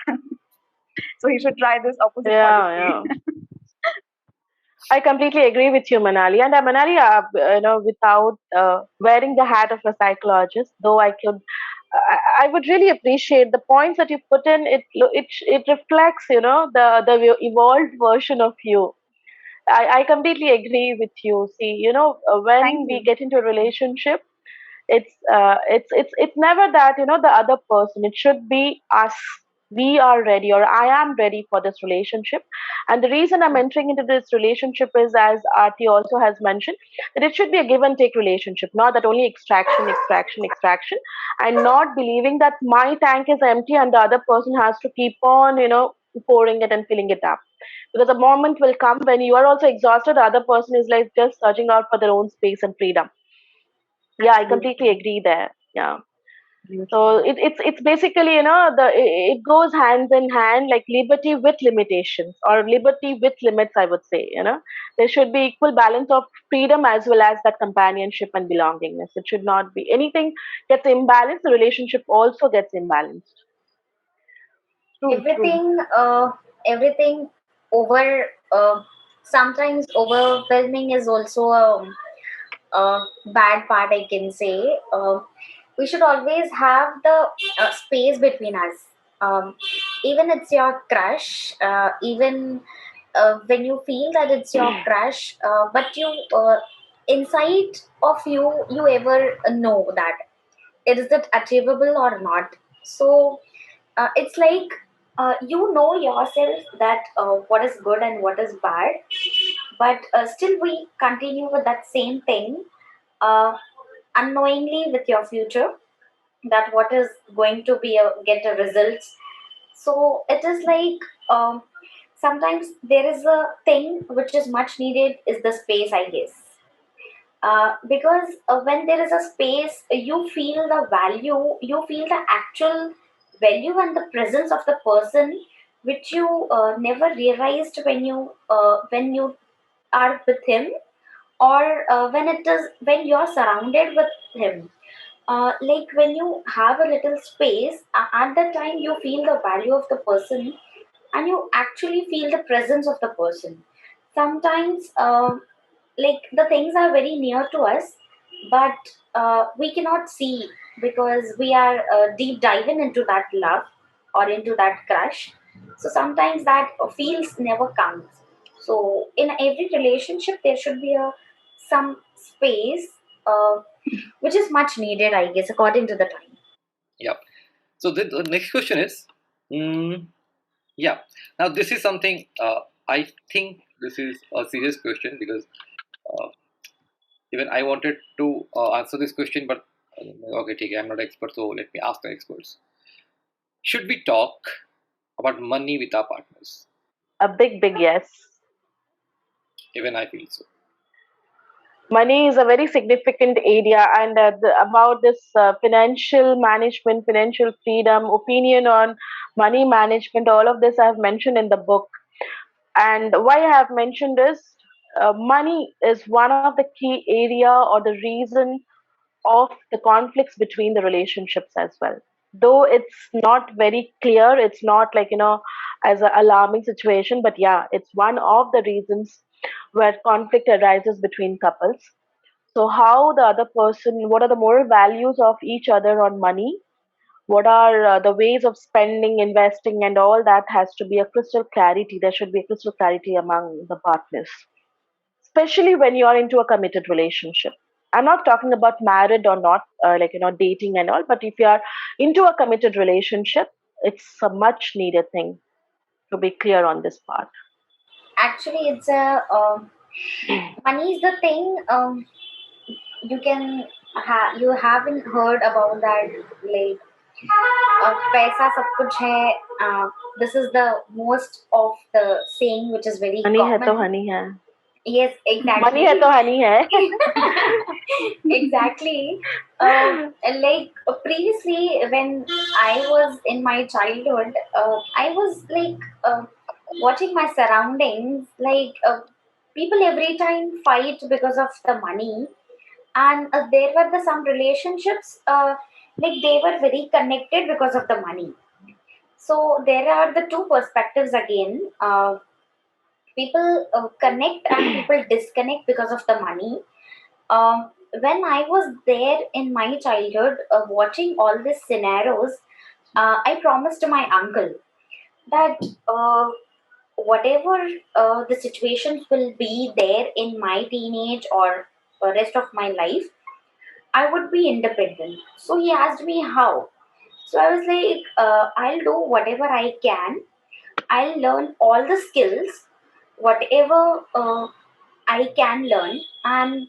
So he should try this opposite Yeah, policy. yeah. I completely agree with you, Manali. And Manali, without wearing the hat of a psychologist, though I would really appreciate the points that you put in. It reflects, the evolved version of you. I completely agree with you. See, Thank when we you. get into a relationship, it's never that the other person. It should be us. We are ready, or I am ready for this relationship. And the reason I'm entering into this relationship is, as Aarti also has mentioned, that it should be a give and take relationship, not that only extraction, extraction, extraction, and not believing that my tank is empty and the other person has to keep on pouring it and filling it up. Because a moment will come when you are also exhausted, the other person is like just searching out for their own space and freedom. Yeah, I completely Absolutely. agree there. Yeah. So Absolutely. it's basically it goes hands in hand, like liberty with limitations, or liberty with limits, I would say. There should be equal balance of freedom as well as that companionship and belongingness. It should not be anything gets imbalanced, the relationship also gets imbalanced. True, true. everything, everything over. Sometimes overwhelming is also a bad part, I can say. We should always have the space between us. Even it's your crush, even when you feel that it's your crush, but inside of you ever know that is it achievable or not. So it's like you know yourself that what is good and what is bad, but still we continue with that same thing, uh, unknowingly with your future, that what is going to be get a results. So it is like, sometimes there is a thing which is much needed is the space, I guess. Because when there is a space, you feel the value, you feel the actual value and the presence of the person, which you never realized when you are with him, or when you're surrounded with him. Like when you have a little space, at that time you feel the value of the person, and you actually feel the presence of the person. Sometimes like the things are very near to us, but we cannot see because we are deep diving into that love or into that crush. So sometimes that feels never comes. So in every relationship there should be a some space, which is much needed, I guess, according to the time. Yeah. So the next question is, mm, yeah. Now this is something I think this is a serious question because uh, even I wanted to answer this question, but okay, okay, I'm not an expert, so let me ask the experts. Should we talk about money with our partners? A big, big yes. Even I feel so. Money is a very significant area, and about this financial management, financial freedom, opinion on money management, all of this I have mentioned in the book. And why I have mentioned is, money is one of the key area or the reason of the conflicts between the relationships as well. Though it's not very clear, it's not like as an alarming situation, but yeah, it's one of the reasons where conflict arises between couples. So how the other person, what are the moral values of each other on money? What are the ways of spending, investing, and all that has to be a crystal clarity. There should be a crystal clarity among the partners, especially when you are into a committed relationship. I'm not talking about married or not, dating and all, but if you are into a committed relationship, it's a much needed thing to be clear on this part. Actually, it's a money is the thing. You haven't heard about that, like paisa sab kuch hai. This is the most of the saying which is very Money है तो common. honey है. Yes, Money है exactly. तो honey है. Exactly. Like previously, when I was in my childhood, I was like watching my surroundings. Like people every time fight because of the money, and there were some relationships. Like they were very connected because of the money. So there are the two perspectives again. People connect and people disconnect because of the money. When I was there in my childhood, watching all these scenarios, I promised my uncle that whatever the situations will be there in my teenage or rest of my life, I would be independent. So he asked me how. So I was like, I'll do whatever I can. I'll learn all the skills, whatever I can learn, and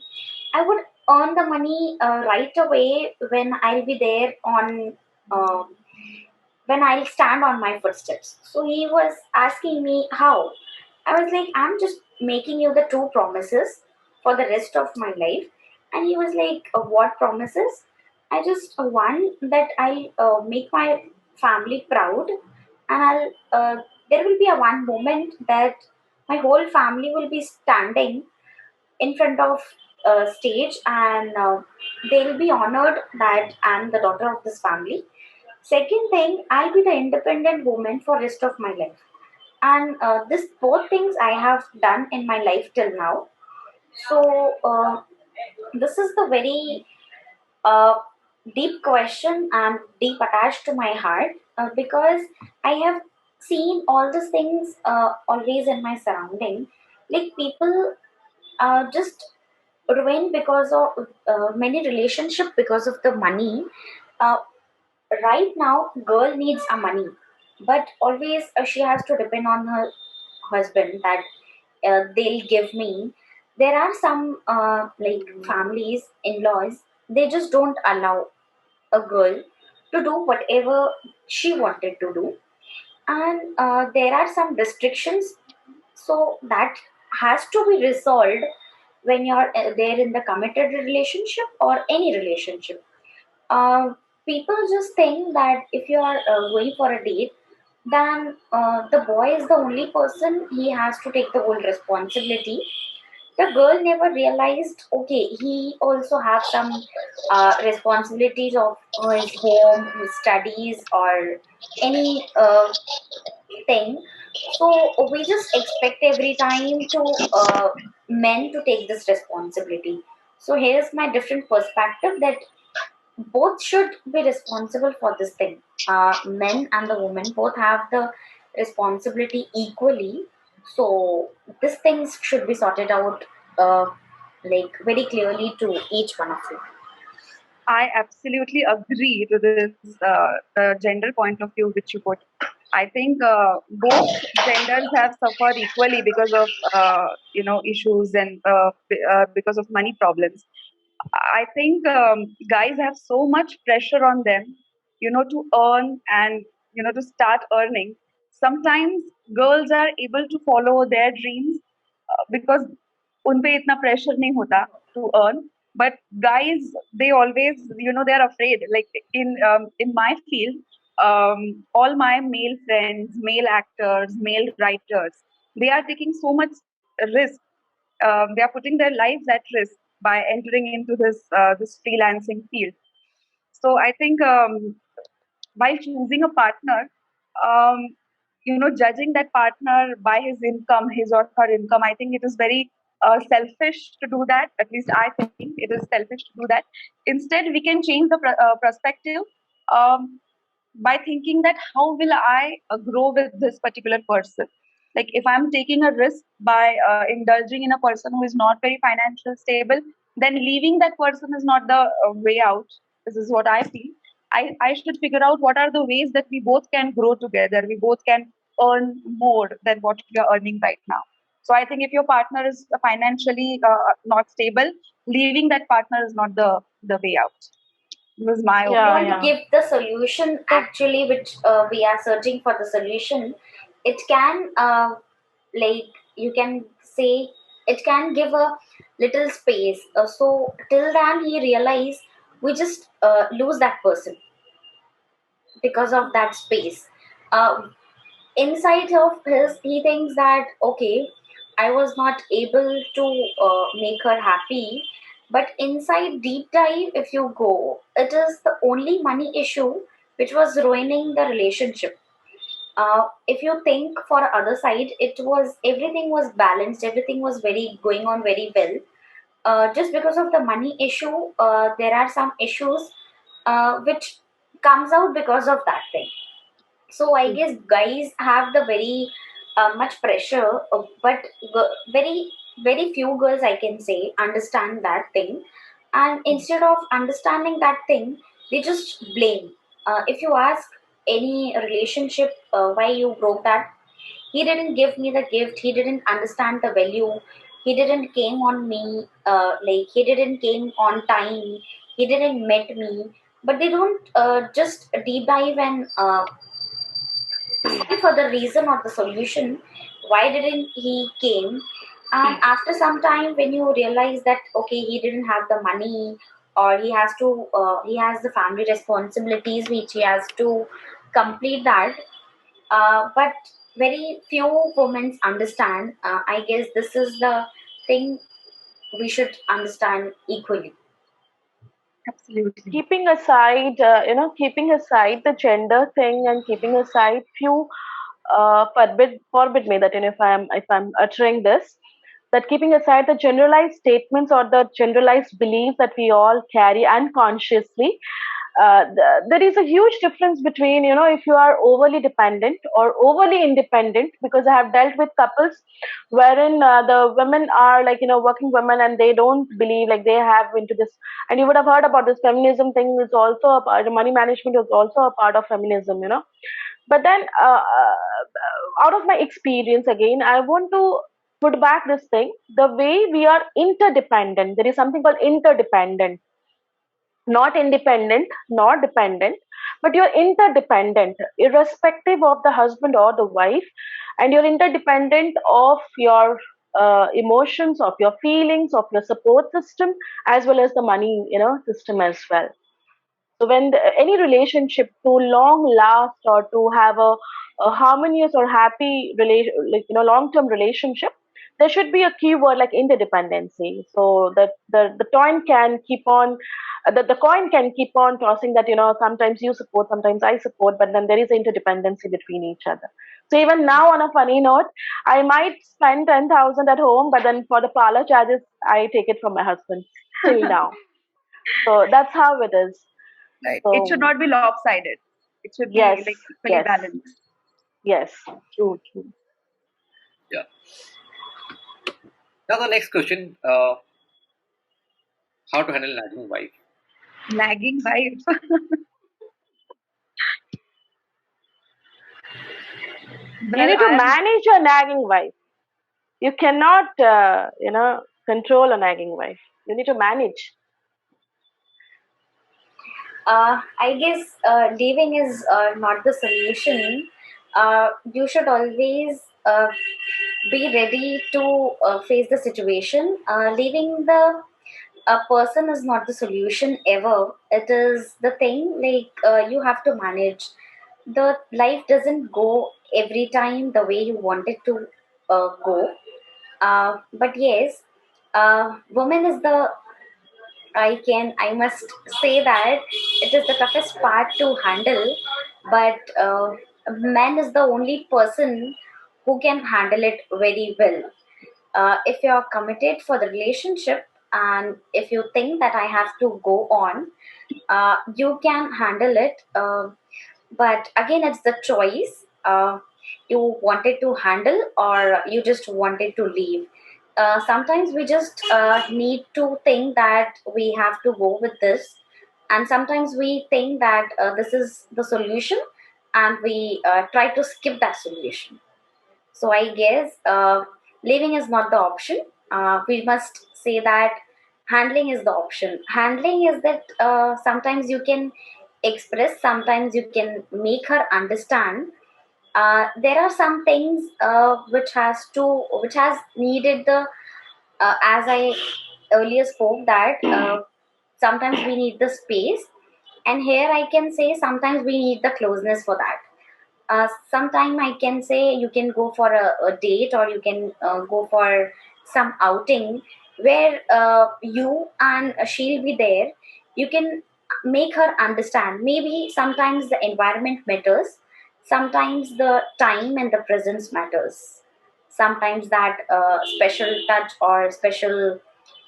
I would earn the money right away when I'll be there on uh, when I'll stand on my footsteps. So he was asking me how. I was like, I'm just making you the two promises for the rest of my life. And he was like, what promises? I just one that I'll make my family proud, and there will be a one moment that my whole family will be standing in front of stage, and they'll be honored that I'm the daughter of this family. Second thing, I'll be the independent woman for rest of my life, and this both things I have done in my life till now. So this is the very uh, deep question and deep attached to my heart, because I have seen all these things always in my surrounding. Like people just ruin because of many relationship because of the money. Uh, right now, girl needs a money, but always she has to depend on her husband that they'll give me. There are some like families, in-laws, they just don't allow a girl to do whatever she wanted to do, and there are some restrictions, so that has to be resolved when you're there in the committed relationship or any relationship. uh, People just think that if you are going for a date, then the boy is the only person, he has to take the whole responsibility. The girl never realized, okay, he also have some responsibilities of his home, his studies, or any thing. So we just expect every time to men to take this responsibility. So here's my different perspective that both should be responsible for this thing. Men and the women both have the responsibility equally. So these things should be sorted out like very clearly to each one of you. I absolutely agree to this the gender point of view which you put. I think both genders have suffered equally because of issues and because of money problems. I think guys have so much pressure on them, to earn and to start earning. Sometimes girls are able to follow their dreams because उन पे इतना pressure नहीं होता to earn. But guys, they always, they're afraid. Like in my field, all my male friends, male actors, male writers, they are taking so much risk. They are putting their lives at risk by entering into this freelancing field. So I think while choosing a partner, judging that partner by his income, his or her income, I think it is very selfish to do that. At least I think it is selfish to do that. Instead, we can change the perspective um, by thinking that how will I grow with this particular person. Like if I'm taking a risk by indulging in a person who is not very financially stable, then leaving that person is not the way out. This is what I feel. I should figure out what are the ways that we both can grow together. We both can earn more than what we are earning right now. So I think if your partner is financially not stable, leaving that partner is not the way out. This is my If you Yeah, want opinion. to yeah. give the solution, So actually, which we are searching for the solution, it can, like, you can say, it can give a little space. So till then, he realize we just lose that person because of that space. Uh, Inside of his, he thinks that okay, I was not able to make her happy, but inside deep dive, if you go, it is the only money issue which was ruining the relationship. If you think for other side, it was everything was balanced, everything was very going on very well. Just because of the money issue, there are some issues which comes out because of that thing. So I guess guys have the very much pressure, but very few girls, I can say, understand that thing. And instead of understanding that thing, they just blame. If you ask any relationship why you broke that, he didn't give me the gift, he didn't understand the value, he didn't came on me, like he didn't came on time, he didn't met me. But they don't just deep dive and search for the reason or the solution. Why didn't he came? And after some time, when you realize that okay, he didn't have the money, or he has the family responsibilities which he has to complete that. But very few women understand. I guess this is the thing we should understand equally. Absolutely. keeping aside, keeping aside the gender thing and keeping aside few forbid me that if I'm uttering this, that keeping aside the generalized statements or the generalized beliefs that we all carry unconsciously, there is a huge difference between, if you are overly dependent or overly independent, because I have dealt with couples wherein the women are like, working women, and they don't believe, like they have into this. And you would have heard about this feminism thing is also a part, money management is also a part of feminism. But then out of my experience, again, I want to put back this thing, the way we are interdependent. There is something called interdependent, not independent, not dependent, but you're interdependent, irrespective of the husband or the wife, and you're interdependent of your emotions, of your feelings, of your support system, as well as the money, system as well. So when any relationship to long last or to have a harmonious or happy like long term relationship, there should be a keyword like interdependency, so that the coin can keep on the coin can keep on tossing, that sometimes you support, sometimes I support, but then there is interdependency between each other. So even now, on a funny note, I might spend 10,000 at home, but then for the parlor charges, I take it from my husband till now. So that's how it is. Right. It should So not be lopsided. It should be yes, like equally yes, balanced. yes. True, true. Yeah. Now the next question: how to handle nagging wife? Nagging wife. You Well, need to I am manage your nagging wife. You cannot, control a nagging wife. You need to manage. I guess leaving is not the solution. You should always be ready to face the situation. Leaving the a person is not the solution ever. It is the thing, like you have to manage. The life doesn't go every time the way you want it to go. But yes, woman is the I must say that it is the toughest part to handle, but man is the only person who can handle it very well. If you're committed for the relationship and if you think that I have to go on, you can handle it. But again, it's the choice. You wanted to handle or you just wanted to leave. Sometimes we just need to think that we have to go with this, and sometimes we think that this is the solution, and we try to skip that solution. So I guess leaving is not the option. We must say that handling is the option. Handling is that sometimes you can express, sometimes you can make her understand. There are some things which has needed the as I earlier spoke that sometimes we need the space, and here I can say sometimes we need the closeness for that. Sometime I can say you can go for a date, or you can go for some outing where you and she'll be there. You can make her understand. Maybe sometimes the environment matters, sometimes the time and the presence matters, sometimes that special touch or special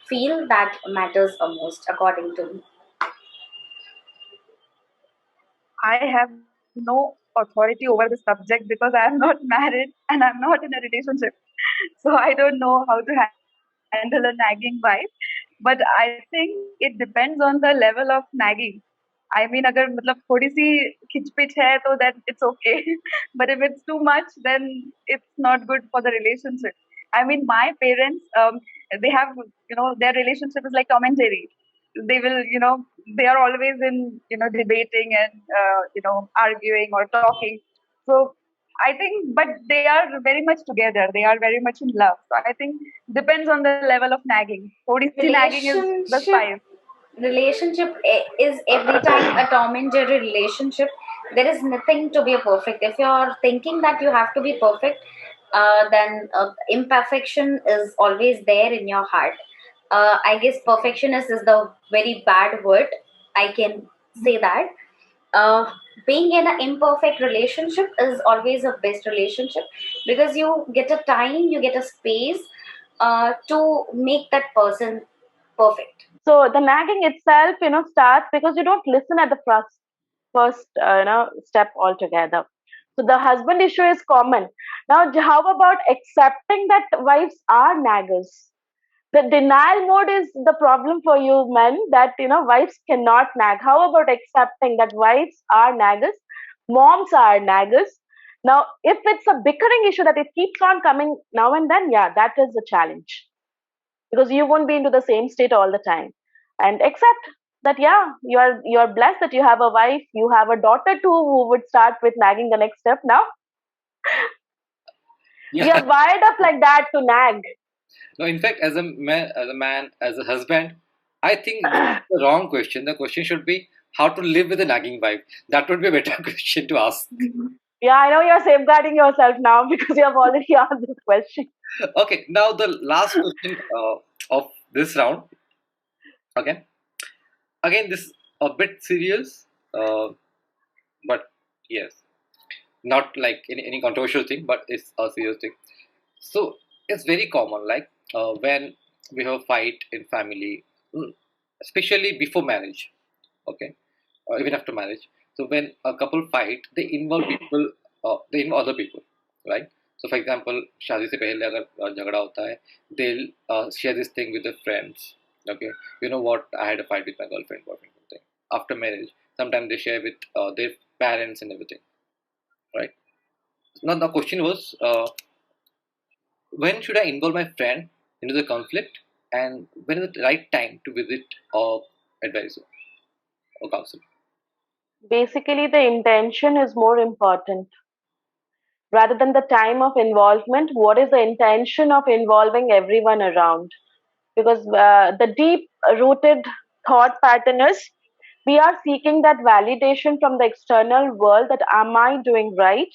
feel that matters the most, according to me. I have no authority over the subject because I am not married and I'm not in a relationship. So I don't know how to handle a nagging wife. But I think it depends on the level of nagging. I mean, अगर मतलब थोड़ी सी खिचपिच है तो then it's okay. But if it's too much, then it's not good for the relationship. I mean, my parents, they have, their relationship is like Tom and Jerry. They will, they are always in, debating and, arguing or talking. So I think, but they are very much together. They are very much in love. So I think depends on the level of nagging. Thodi si nagging is the Relationship spice. Is every time a Tom and Jerry relationship. There is nothing to be perfect. If you're thinking that you have to be perfect, then imperfection is always there in your heart. I guess perfectionist is the very bad word. I can say that. Uh, Being in an imperfect relationship is always a best relationship, because you get a time, you get a space to make that person perfect. So the nagging itself, starts because you don't listen at the first step altogether. So the husband issue is common. Now, how about accepting that wives are naggers? The denial mode is the problem for you men, that wives cannot nag. How about accepting that wives are naggers, moms are naggers? Now, if it's a bickering issue that it keeps on coming now and then, yeah, that is a challenge, because you won't be into the same state all the time. And accept that, yeah, you're blessed that you have a wife, you have a daughter too who would start with nagging the next step. Now Yeah. you're wired up like that to nag. No, in fact, as a man, as a husband, I think this is the wrong question. The question should be how to live with a nagging wife. That would be a better question to ask. Yeah, I know you're safeguarding yourself now because you have already asked this question. Okay, now the last question of this round. Okay, again, this is a bit serious, but yes, not like any controversial thing, but it's a serious thing. So it's very common, like when we have a fight in family, especially before marriage. Okay, even after marriage. So when a couple fight, they involve people, they involve other people, right? So for example, शादी से पहले अगर झगड़ा होता है, they'll share this thing with their friends. Okay, you know what? I had a fight with my girlfriend, boyfriend, something. After marriage, sometimes they share with their parents and everything, right? Now the question was, when should I involve my friend into the conflict, and when is the right time to visit or advisor or counselor? Basically, the intention is more important rather than the time of involvement. What is the intention of involving everyone around? Because the deep rooted thought pattern is, we are seeking that validation from the external world, that am I doing right,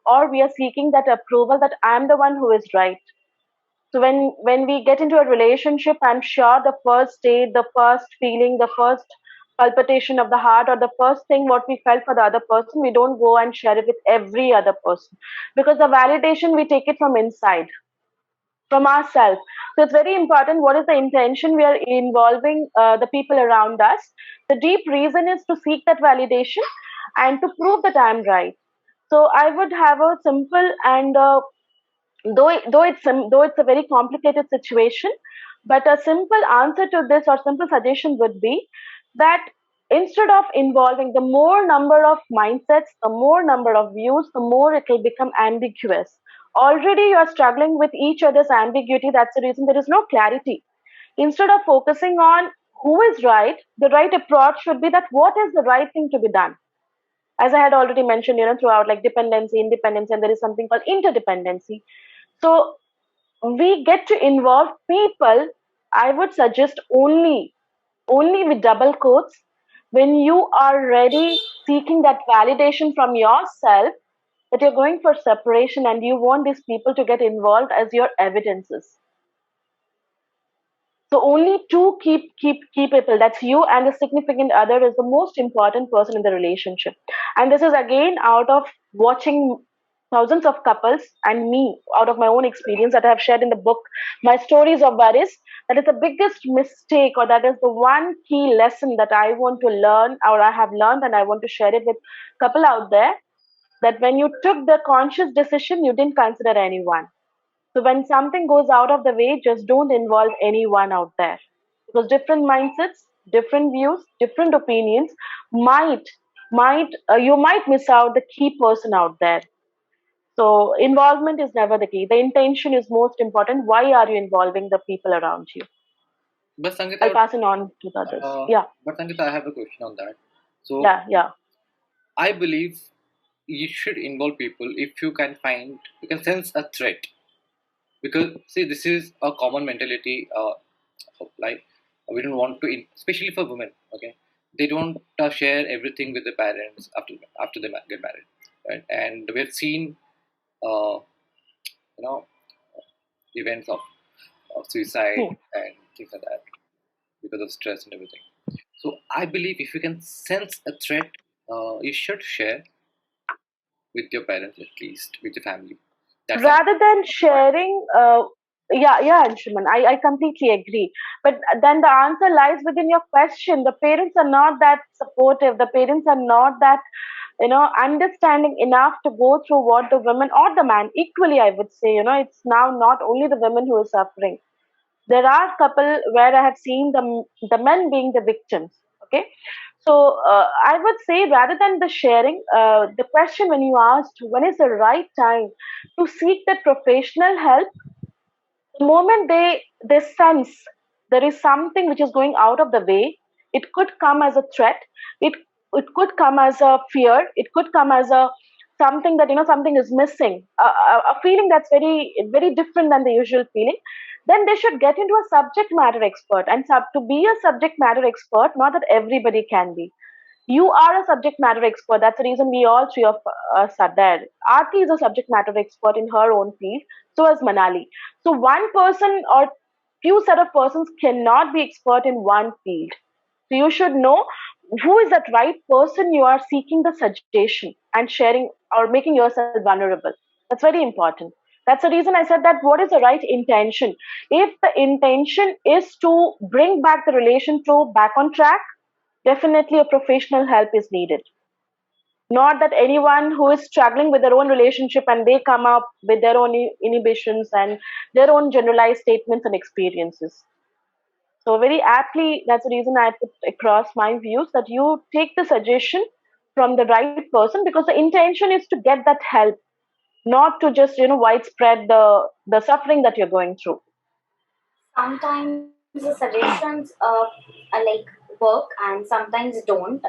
or we are seeking that approval that I'm the one who is right. So when we get into a relationship, I'm sure the first date, the first feeling, the first palpitation of the heart, or the first thing what we felt for the other person, we don't go and share it with every other person, because the validation we take it from inside. from ourselves. So it's very important what is the intention we are involving the people around us. The deep reason is to seek that validation and to prove that I'm right. So I would have a simple and though it's a very complicated situation, but a simple answer to this or simple suggestion would be that instead of involving the more number of mindsets, the more number of views, the more it will become ambiguous. Already you are struggling with each other's ambiguity. That's the reason there is no clarity. Instead of focusing on who is right, the right approach should be that what is the right thing to be done. As I had already mentioned, throughout, like dependency, independence, and there is something called interdependency. So we get to involve people, I would suggest only with double quotes, when you are ready seeking that validation from yourself that you're going for separation and you want these people to get involved as your evidences. So only two key people, that's you and the significant other, is the most important person in the relationship. And this is again out of watching thousands of couples and me, out of my own experience that I have shared in the book, My Stories of Worries. That is the biggest mistake, or that is the one key lesson that I want to learn, or I have learned, and I want to share it with couple out there. That when you took the conscious decision, you didn't consider anyone. So when something goes out of the way, just don't involve anyone out there. Because different mindsets, different views, different opinions might you might miss out the key person out there. So involvement is never the key. The intention is most important. Why are you involving the people around you? But Sangeeta, I'll pass it on to the others. Yeah, but Sangeeta, I have a question on that. So yeah. I believe you should involve people if you can sense a threat. Because see, this is a common mentality. Like we don't want to, especially for women. Okay, they don't share everything with their parents after they get married, right? And we've seen, uh, you know, events of suicide Hmm. and things like that because of stress and everything. So I believe if you can sense a threat, you should share with your parents, at least with your family. That's something. Rather than sharing, yeah, Anshuman, I completely agree. But then the answer lies within your question. The parents are not that supportive. The parents are not that, understanding enough to go through what the women or the man, equally, I would say, it's now not only the women who is suffering. There are couple where I have seen the men being the victims. Okay, so I would say rather than the sharing, the question when you asked when is the right time to seek that professional help, the moment they sense there is something which is going out of the way, it could come as a threat, it it could come as a fear, it could come as a something that something is missing, a feeling that's very different than the usual feeling. Then they should get into a subject matter expert. And to be a subject matter expert, not that everybody can be. You are a subject matter expert. That's the reason we all three of us are there. Aarti is a subject matter expert in her own field. So is Manali. So one person or few set of persons cannot be expert in one field. So you should know who is that right person you are seeking the suggestion and sharing or making yourself vulnerable. That's very important. That's the reason I said that what is the right intention? If the intention is to bring back the relation to back on track, definitely a professional help is needed. Not that anyone who is struggling with their own relationship and they come up with their own inhibitions and their own generalized statements and experiences. So very aptly, that's the reason I put across my views that you take the suggestion from the right person, because the intention is to get that help, not to just widespread the suffering that you're going through. Sometimes the suggestions are like work and sometimes don't.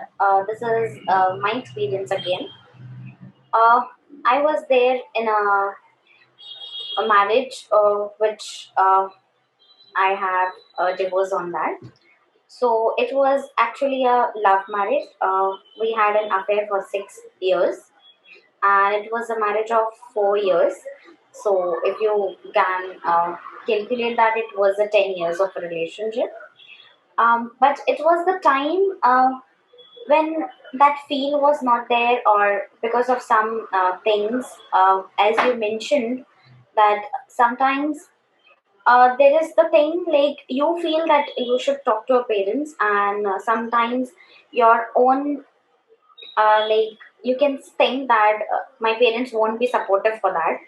This is my experience again. Uh, I was there in a marriage which I have a divorce on that. So it was actually a love marriage. We had an affair for 6 years, and it was a marriage of 4 years. So if you can calculate that, it was a 10 years of a relationship. But it was the time when that feel was not there, or because of some things, as you mentioned, that sometimes there is the thing like you feel that you should talk to your parents, and sometimes your own like you can think that my parents won't be supportive for that.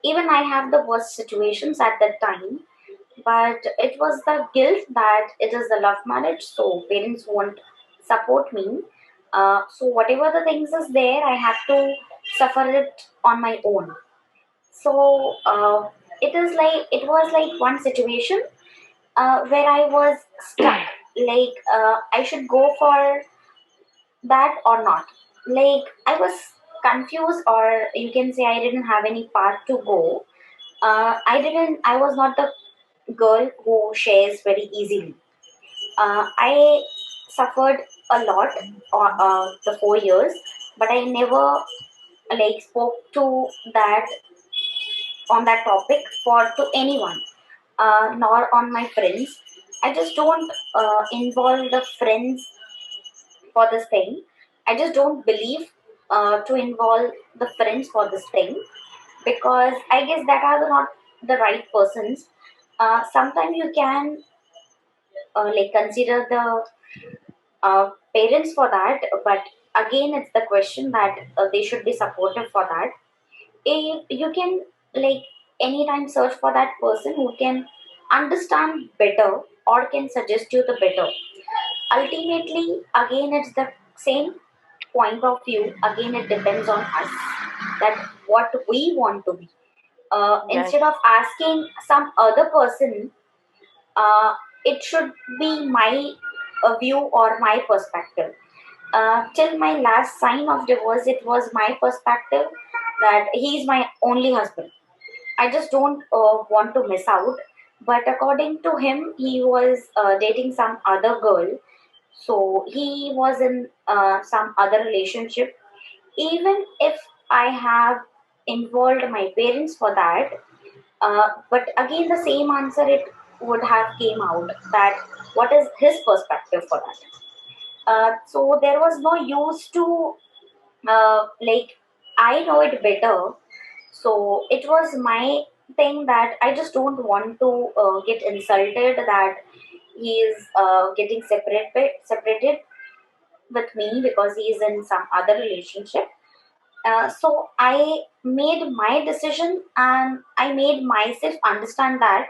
Even I have the worst situations at that time, but it was the guilt that it is the love marriage, so parents won't support me. So whatever the things is there, I have to suffer it on my own. So it was like one situation where I was stuck. Like I should go for that or not. Like I was confused, or you can say I didn't have any path to go. I was not the girl who shares very easily. I suffered a lot the 4 years, but I never like spoke to that on that topic for to anyone, nor on my friends. I just don't involve the friends for this thing. I just don't believe to involve the friends for this thing, because I guess that are not the right persons. Sometimes you can like consider the parents for that, but again, it's the question that they should be supportive for that. If you can like anytime search for that person who can understand better or can suggest you the better. Ultimately, again, it's the same point of view. Again, it depends on us that what we want to be. Yes. Instead of asking some other person, uh, it should be my view or my perspective. Till my last sign of divorce, it was my perspective that he is my only husband. I just don't want to miss out. But according to him, he was dating some other girl. So he was in some other relationship. Even if I have involved my parents for that, but again, the same answer it would have came out that what is his perspective for that. So there was no use to like I know it better, so it was my thing that I just don't want to get insulted that he is getting separated with me because he is in some other relationship. So I made my decision, and I made myself understand that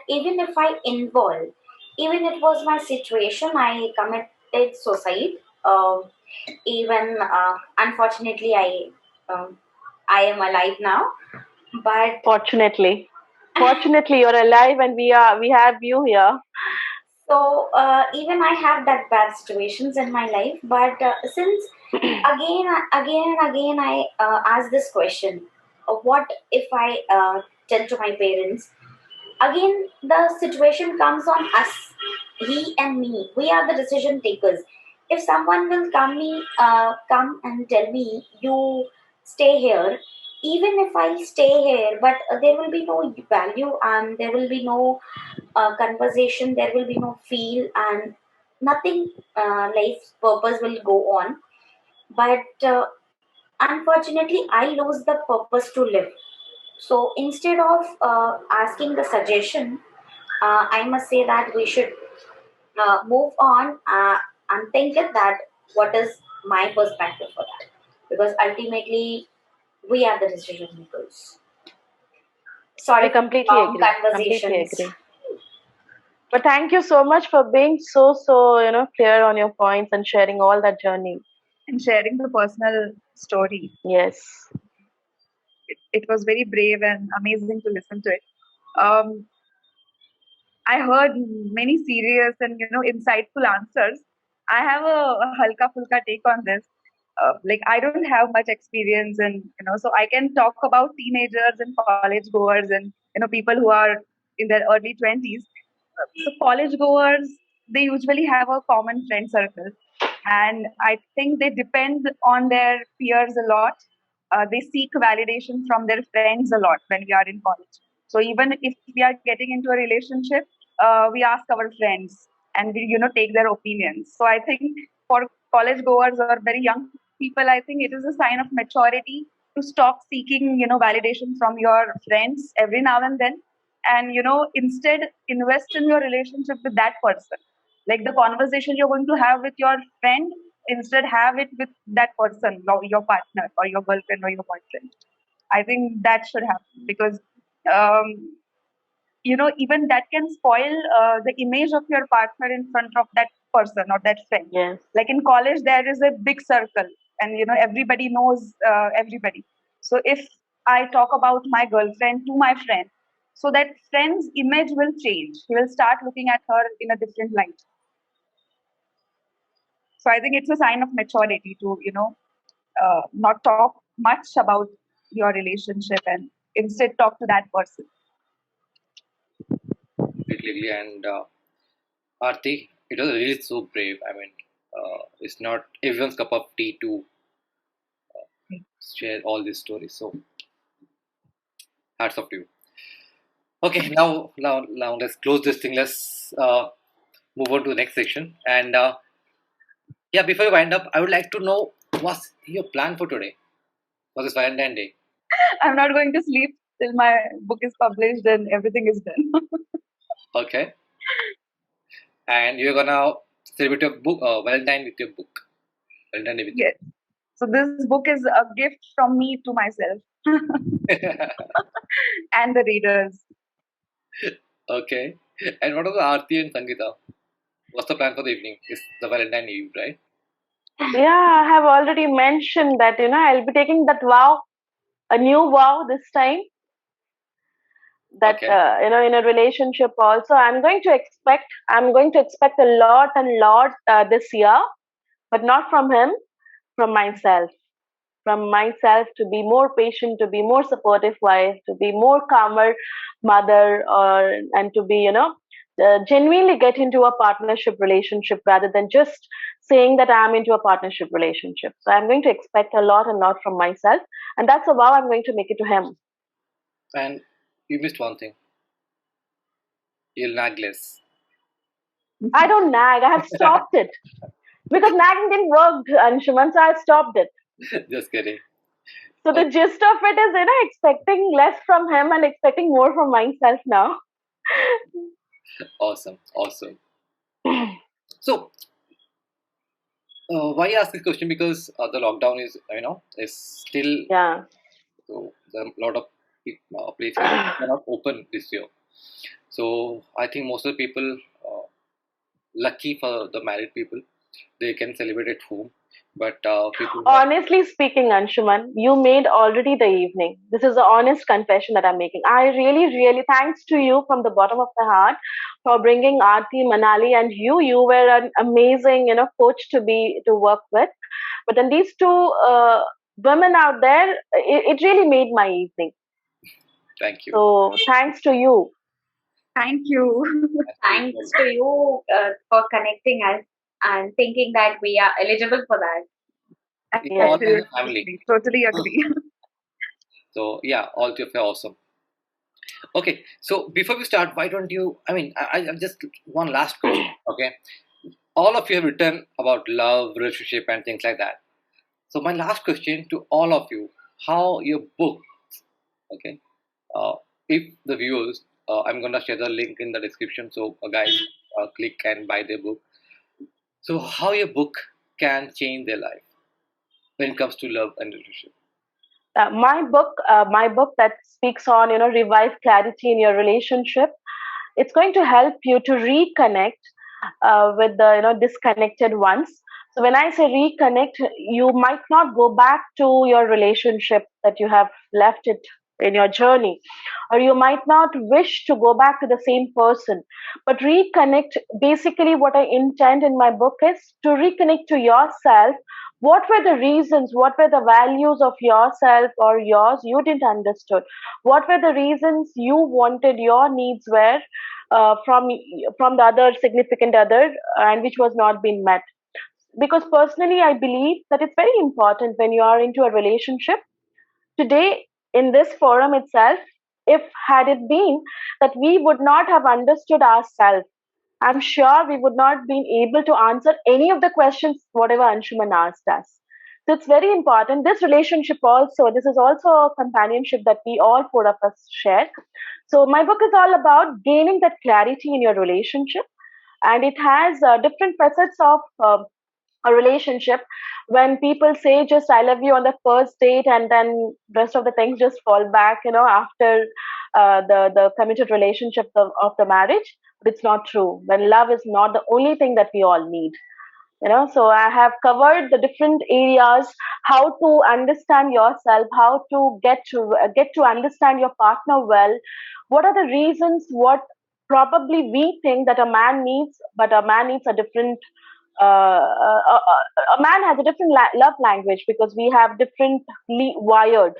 even if I involve, even it was my situation, I committed suicide. Even unfortunately, I am alive now, but Fortunately, you're alive, and we have you here. so even I have that bad situations in my life. But since again and again, I ask this question: what if I tell to my parents? Again, the situation comes on us, he and me. We are the decision takers. If someone will come and tell me you stay here, even if I stay here, but there will be no value, and there will be no conversation, there will be no feel, and nothing. Life's purpose will go on, but unfortunately, I lose the purpose to live. So instead of asking the suggestion, I must say that we should move on and think it that what is my perspective for that, because ultimately we are the decision makers. I Sorry for the completely long agree. Completely conversations. agree. But thank you so much for being so clear on your points and sharing all that journey. and sharing the personal story. Yes. It was very brave and amazing to listen to it. Um, I heard many serious and insightful answers. I have a halka fulka take on this. Like I don't have much experience, and so I can talk about teenagers and college goers and people who are in their early 20s. So college goers, they usually have a common friend circle, and I think they depend on their peers a lot. They seek validation from their friends a lot when we are in college. So even if we are getting into a relationship, we ask our friends, and we take their opinions. So I think for college goers or very young people, I think it is a sign of maturity to stop seeking validation from your friends every now and then. and instead invest in your relationship with that person. Like the conversation you're going to have with your friend, instead have it with that person, or your partner or your girlfriend or your boyfriend. I think that should happen, because um, even that can spoil the image of your partner in front of that person or that friend. Yes. Like in college there is a big circle, and everybody knows everybody. So if I talk about my girlfriend to my friend, so that friend's image will change. He will start looking at her in a different light. So I think it's a sign of maturity to not talk much about your relationship, and instead talk to that person. Completely. And Aarti, it was really so brave. I mean, it's not everyone's cup of tea to share all these stories. So, hats off to you. Okay, now let's close this thing. Let's move on to the next section. And yeah, before we wind up, I would like to know what's your plan for today, for this Valentine Day. I'm not going to sleep till my book is published and everything is done. Okay, and you're gonna celebrate your book, Valentine with your book, Valentine Day with Yes. So this book is a gift from me to myself and the readers. Okay, and what about Aarti and Sangeeta? What's the plan for the evening? It's the Valentine Eve, right? Yeah, I have already mentioned that, I'll be taking that vow, a new vow this time, that, Okay, in a relationship also. I'm going to expect a lot and lot this year, but not from him, from myself. From myself, to be more patient, to be more supportive wife, to be more calmer mother, and to be, genuinely get into a partnership relationship rather than just saying that I'm into a partnership relationship. So I'm going to expect a lot and lot from myself, and that's a vow I'm going to make it to him. and you missed one thing. You'll nag less. I don't nag. I have stopped it because nagging didn't work, Anshuman, so I stopped it. Just kidding. So the gist of it is, expecting less from him and expecting more from myself now. Awesome, awesome. So, why I ask this question? Because the lockdown is still, Yeah. so there are a lot of places cannot open this year. So I think most of the people, lucky for the married people, they can celebrate at home. But people who are, Honestly speaking, Anshuman, you made already the evening. This is an honest confession that I'm making. I really, really thanks to you from the bottom of the heart for bringing Aarti, Manali, and you. You were an amazing, coach to work with. But then these two women out there, it really made my evening. thank you. So thanks to you. Thank you. Thanks to you for connecting us and thinking that we are eligible for that. It's all in the family. Absolutely. Totally agree. So yeah, all of you are awesome. Okay, so before we start, why don't you? I mean, I just one last question. Okay, all of you have written about love, relationship, and things like that. So my last question to all of you: how your book? Okay, uh, if the viewers, I'm gonna share the link in the description, so guys, click and buy their book. So how your book can change their life when it comes to love and relationship. My book that speaks on, revive clarity in your relationship. It's going to help you to reconnect with the, disconnected ones. So when I say reconnect, you might not go back to your relationship that you have left it in your journey, or you might not wish to go back to the same person, but reconnect. Basically, what I intend in my book is to reconnect to yourself. What were the reasons, what were the values of yourself or yours you didn't understood? What were the reasons you wanted your needs were from the other significant other, and which was not being met? Because personally I believe that it's very important when you are into a relationship today, in this forum itself, if had it been that we would not have understood ourselves, I'm sure we would not been able to answer any of the questions whatever Anshuman asked us. So it's very important. This relationship also, this is also a companionship that we all four of us share. So my book is all about gaining that clarity in your relationship, and it has different facets of a relationship. When people say just "I love you" on the first date, and then rest of the things just fall back, after the committed relationship of the marriage. But it's not true. When love is not the only thing that we all need. So I have covered the different areas, how to understand yourself, how to get to understand your partner well, what are the reasons, what probably we think that a man needs, but a man needs a different a man has a different love language, because we have differently wired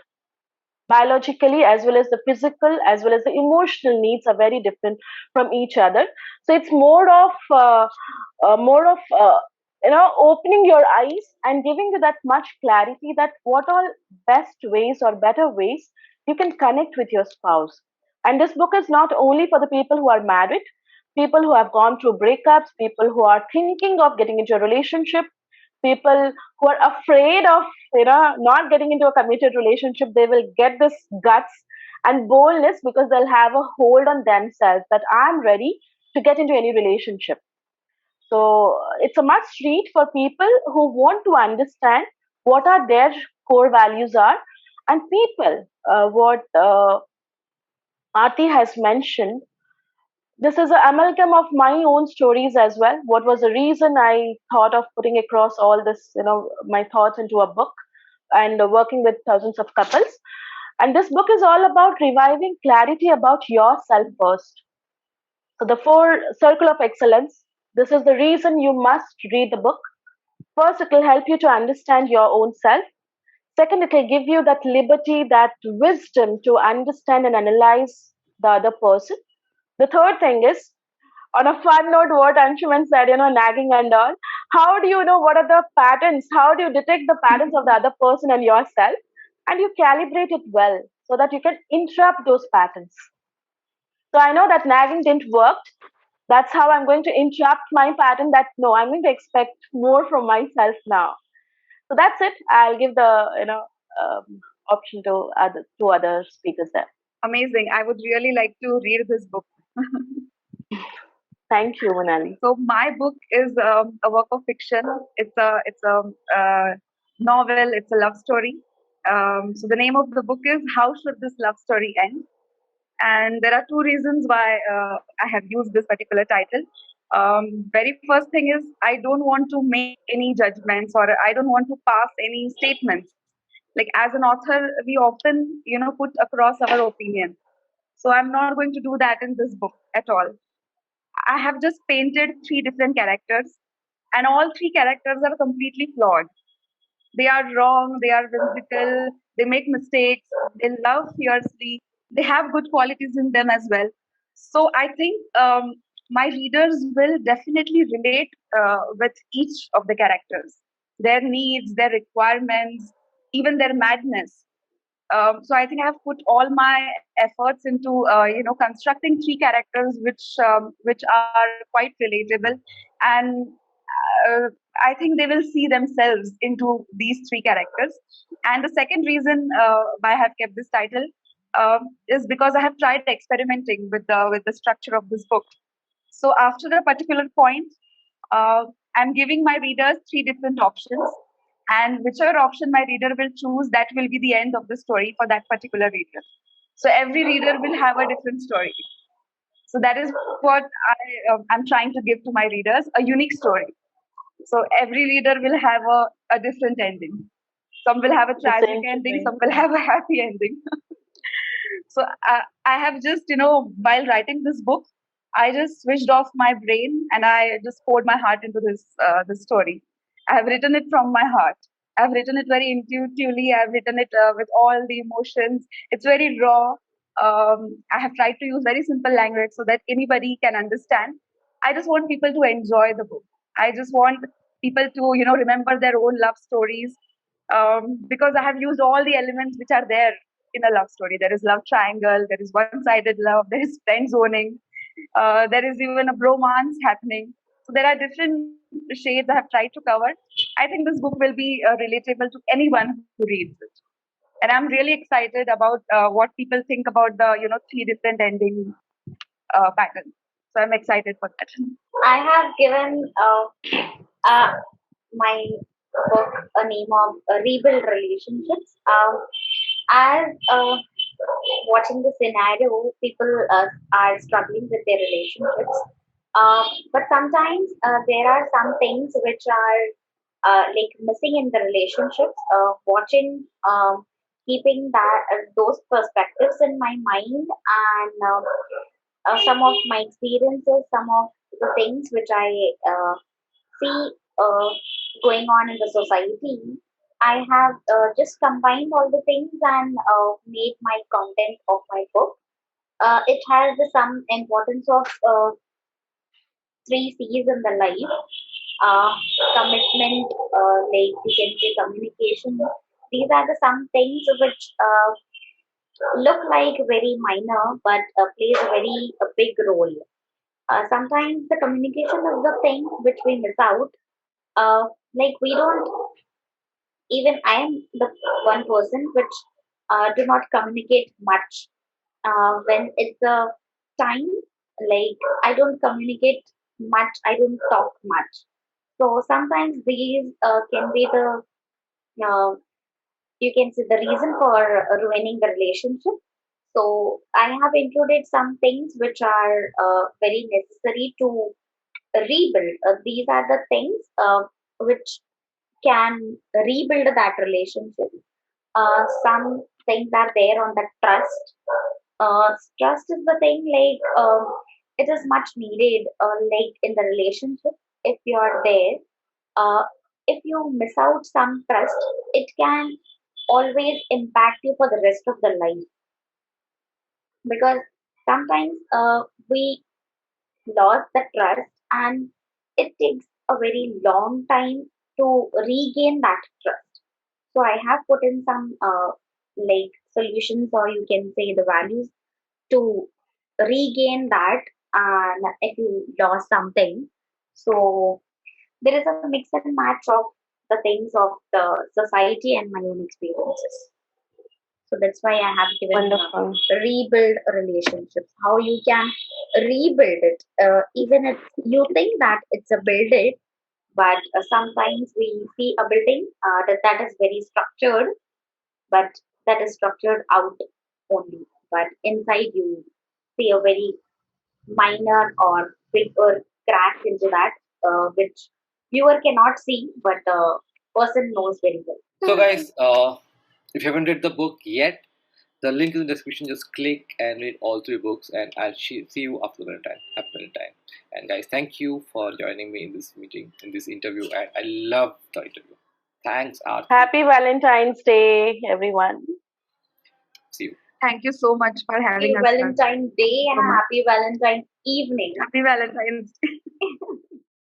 biologically, as well as the physical, as well as the emotional needs are very different from each other. So it's more of opening your eyes and giving you that much clarity, that what all best ways or better ways you can connect with your spouse. And this book is not only for the people who are married, people who have gone through breakups, people who are thinking of getting into a relationship, people who are afraid of not getting into a committed relationship. They will get this guts and boldness, because they'll have a hold on themselves that I'm ready to get into any relationship. So it's a must read for people who want to understand what are their core values are. And people, what Aarti has mentioned, this is an amalgam of my own stories as well. What was the reason I thought of putting across all this, my thoughts into a book, and working with thousands of couples. And this book is all about reviving clarity about yourself first. So the four circle of excellence. This is the reason you must read the book. First, it will help you to understand your own self. Second, it will give you that liberty, that wisdom to understand and analyze the other person. The third thing is, on a fun note, what Anshuman said, nagging and all. How do you know what are the patterns? How do you detect the patterns of the other person and yourself? And you calibrate it well so that you can interrupt those patterns. So I know that nagging didn't work. That's how I'm going to interrupt my pattern. That no, I'm going to expect more from myself now. So that's it. I'll give the option to other speakers there. Amazing. I would really like to read this book. Thank you, Manali. So my book is a work of fiction. It's a novel. It's a love story. So the name of the book is How Should This Love Story End? And there are two reasons why I have used this particular title. Very first thing is, I don't want to make any judgments, or I don't want to pass any statements. Like, as an author, we often put across our opinion. So I'm not going to do that in this book at all. I have just painted three different characters, and all three characters are completely flawed. They are wrong, they are whimsical, they make mistakes, they love fiercely, they have good qualities in them as well. So I think my readers will definitely relate with each of the characters, their needs, their requirements, even their madness. So I think I have put all my efforts into constructing three characters which are quite relatable, and uh, I think they will see themselves into these three characters. And the second reason why I have kept this title is because I have tried experimenting with the structure of this book. So after a particular point, uh, I'm giving my readers three different options, and whichever option my reader will choose, that will be the end of the story for that particular reader. So every reader will have a different story. So that is what I'm trying to give to my readers, a unique story. So every reader will have a different ending. Some will have a tragic ending, some will have a happy ending. So I have just, while writing this book, I just switched off my brain and I just poured my heart into this story. I have written it from my heart. I've written it very intuitively. I've written it with all the emotions. It's very raw. I have tried to use very simple language so that anybody can understand. I just want people to enjoy the book. I just want people to, remember their own love stories, because I have used all the elements which are there in a love story. There is love triangle, there is one-sided love, there is friend zoning, there is even a bromance happening. So there are different shades I have tried to cover. I think this book will be relatable to anyone who reads it. and I'm really excited about what people think about the three different ending patterns. So I'm excited for that. I have given uh, my book a name of Rebuild Relationships. As watching the scenario, people are struggling with their relationships. But sometimes there are some things which are like missing in the relationships. Watching, keeping that those perspectives in my mind, and some of my experiences, some of the things which I see going on in the society. I have just combined all the things and made my content of my book. It has some importance of three C's in the life: uh, commitment, like you can say communication. These are the some things which look like very minor but plays a big role. Sometimes the communication is the thing which we miss out. Like we don't, even I am the one person which do not communicate much. When it's a time, like I don't communicate much, I don't talk much. So sometimes these can be the uh, you can say the reason for ruining the relationship. So I have included some things which are very necessary to rebuild. These are the things which can rebuild that relationship. Some things are there on the trust. Trust is the thing, like it is much needed, like in the relationship. If you are there, uh, if you miss out some trust, it can always impact you for the rest of the life, because sometimes we lost the trust, and it takes a very long time to regain that trust. So I have put in some like solutions, or you can say the values, to regain that. And if you lost something, so there is a mix and match of the things of the society and my own experiences. So that's why I have given Wonderful. rebuild relationships. How you can rebuild it, even if you think that it's a build it, but sometimes we see a building that is very structured, but that is structured out only. But inside you see a very minor or bigger cracks into that, which viewer cannot see, but the person knows very well. So, guys, if you haven't read the book yet, the link in the description. Just click and read all three books, and I'll see you after Valentine. Happy Valentine. And guys, thank you for joining me in this meeting, in this interview, and I love the interview. Thanks, Aarti. Happy Valentine's Day, everyone. See you. Thank you so much for having Happy us. Valentine Day and So much. happy Valentine evening. Happy Valentine's Day.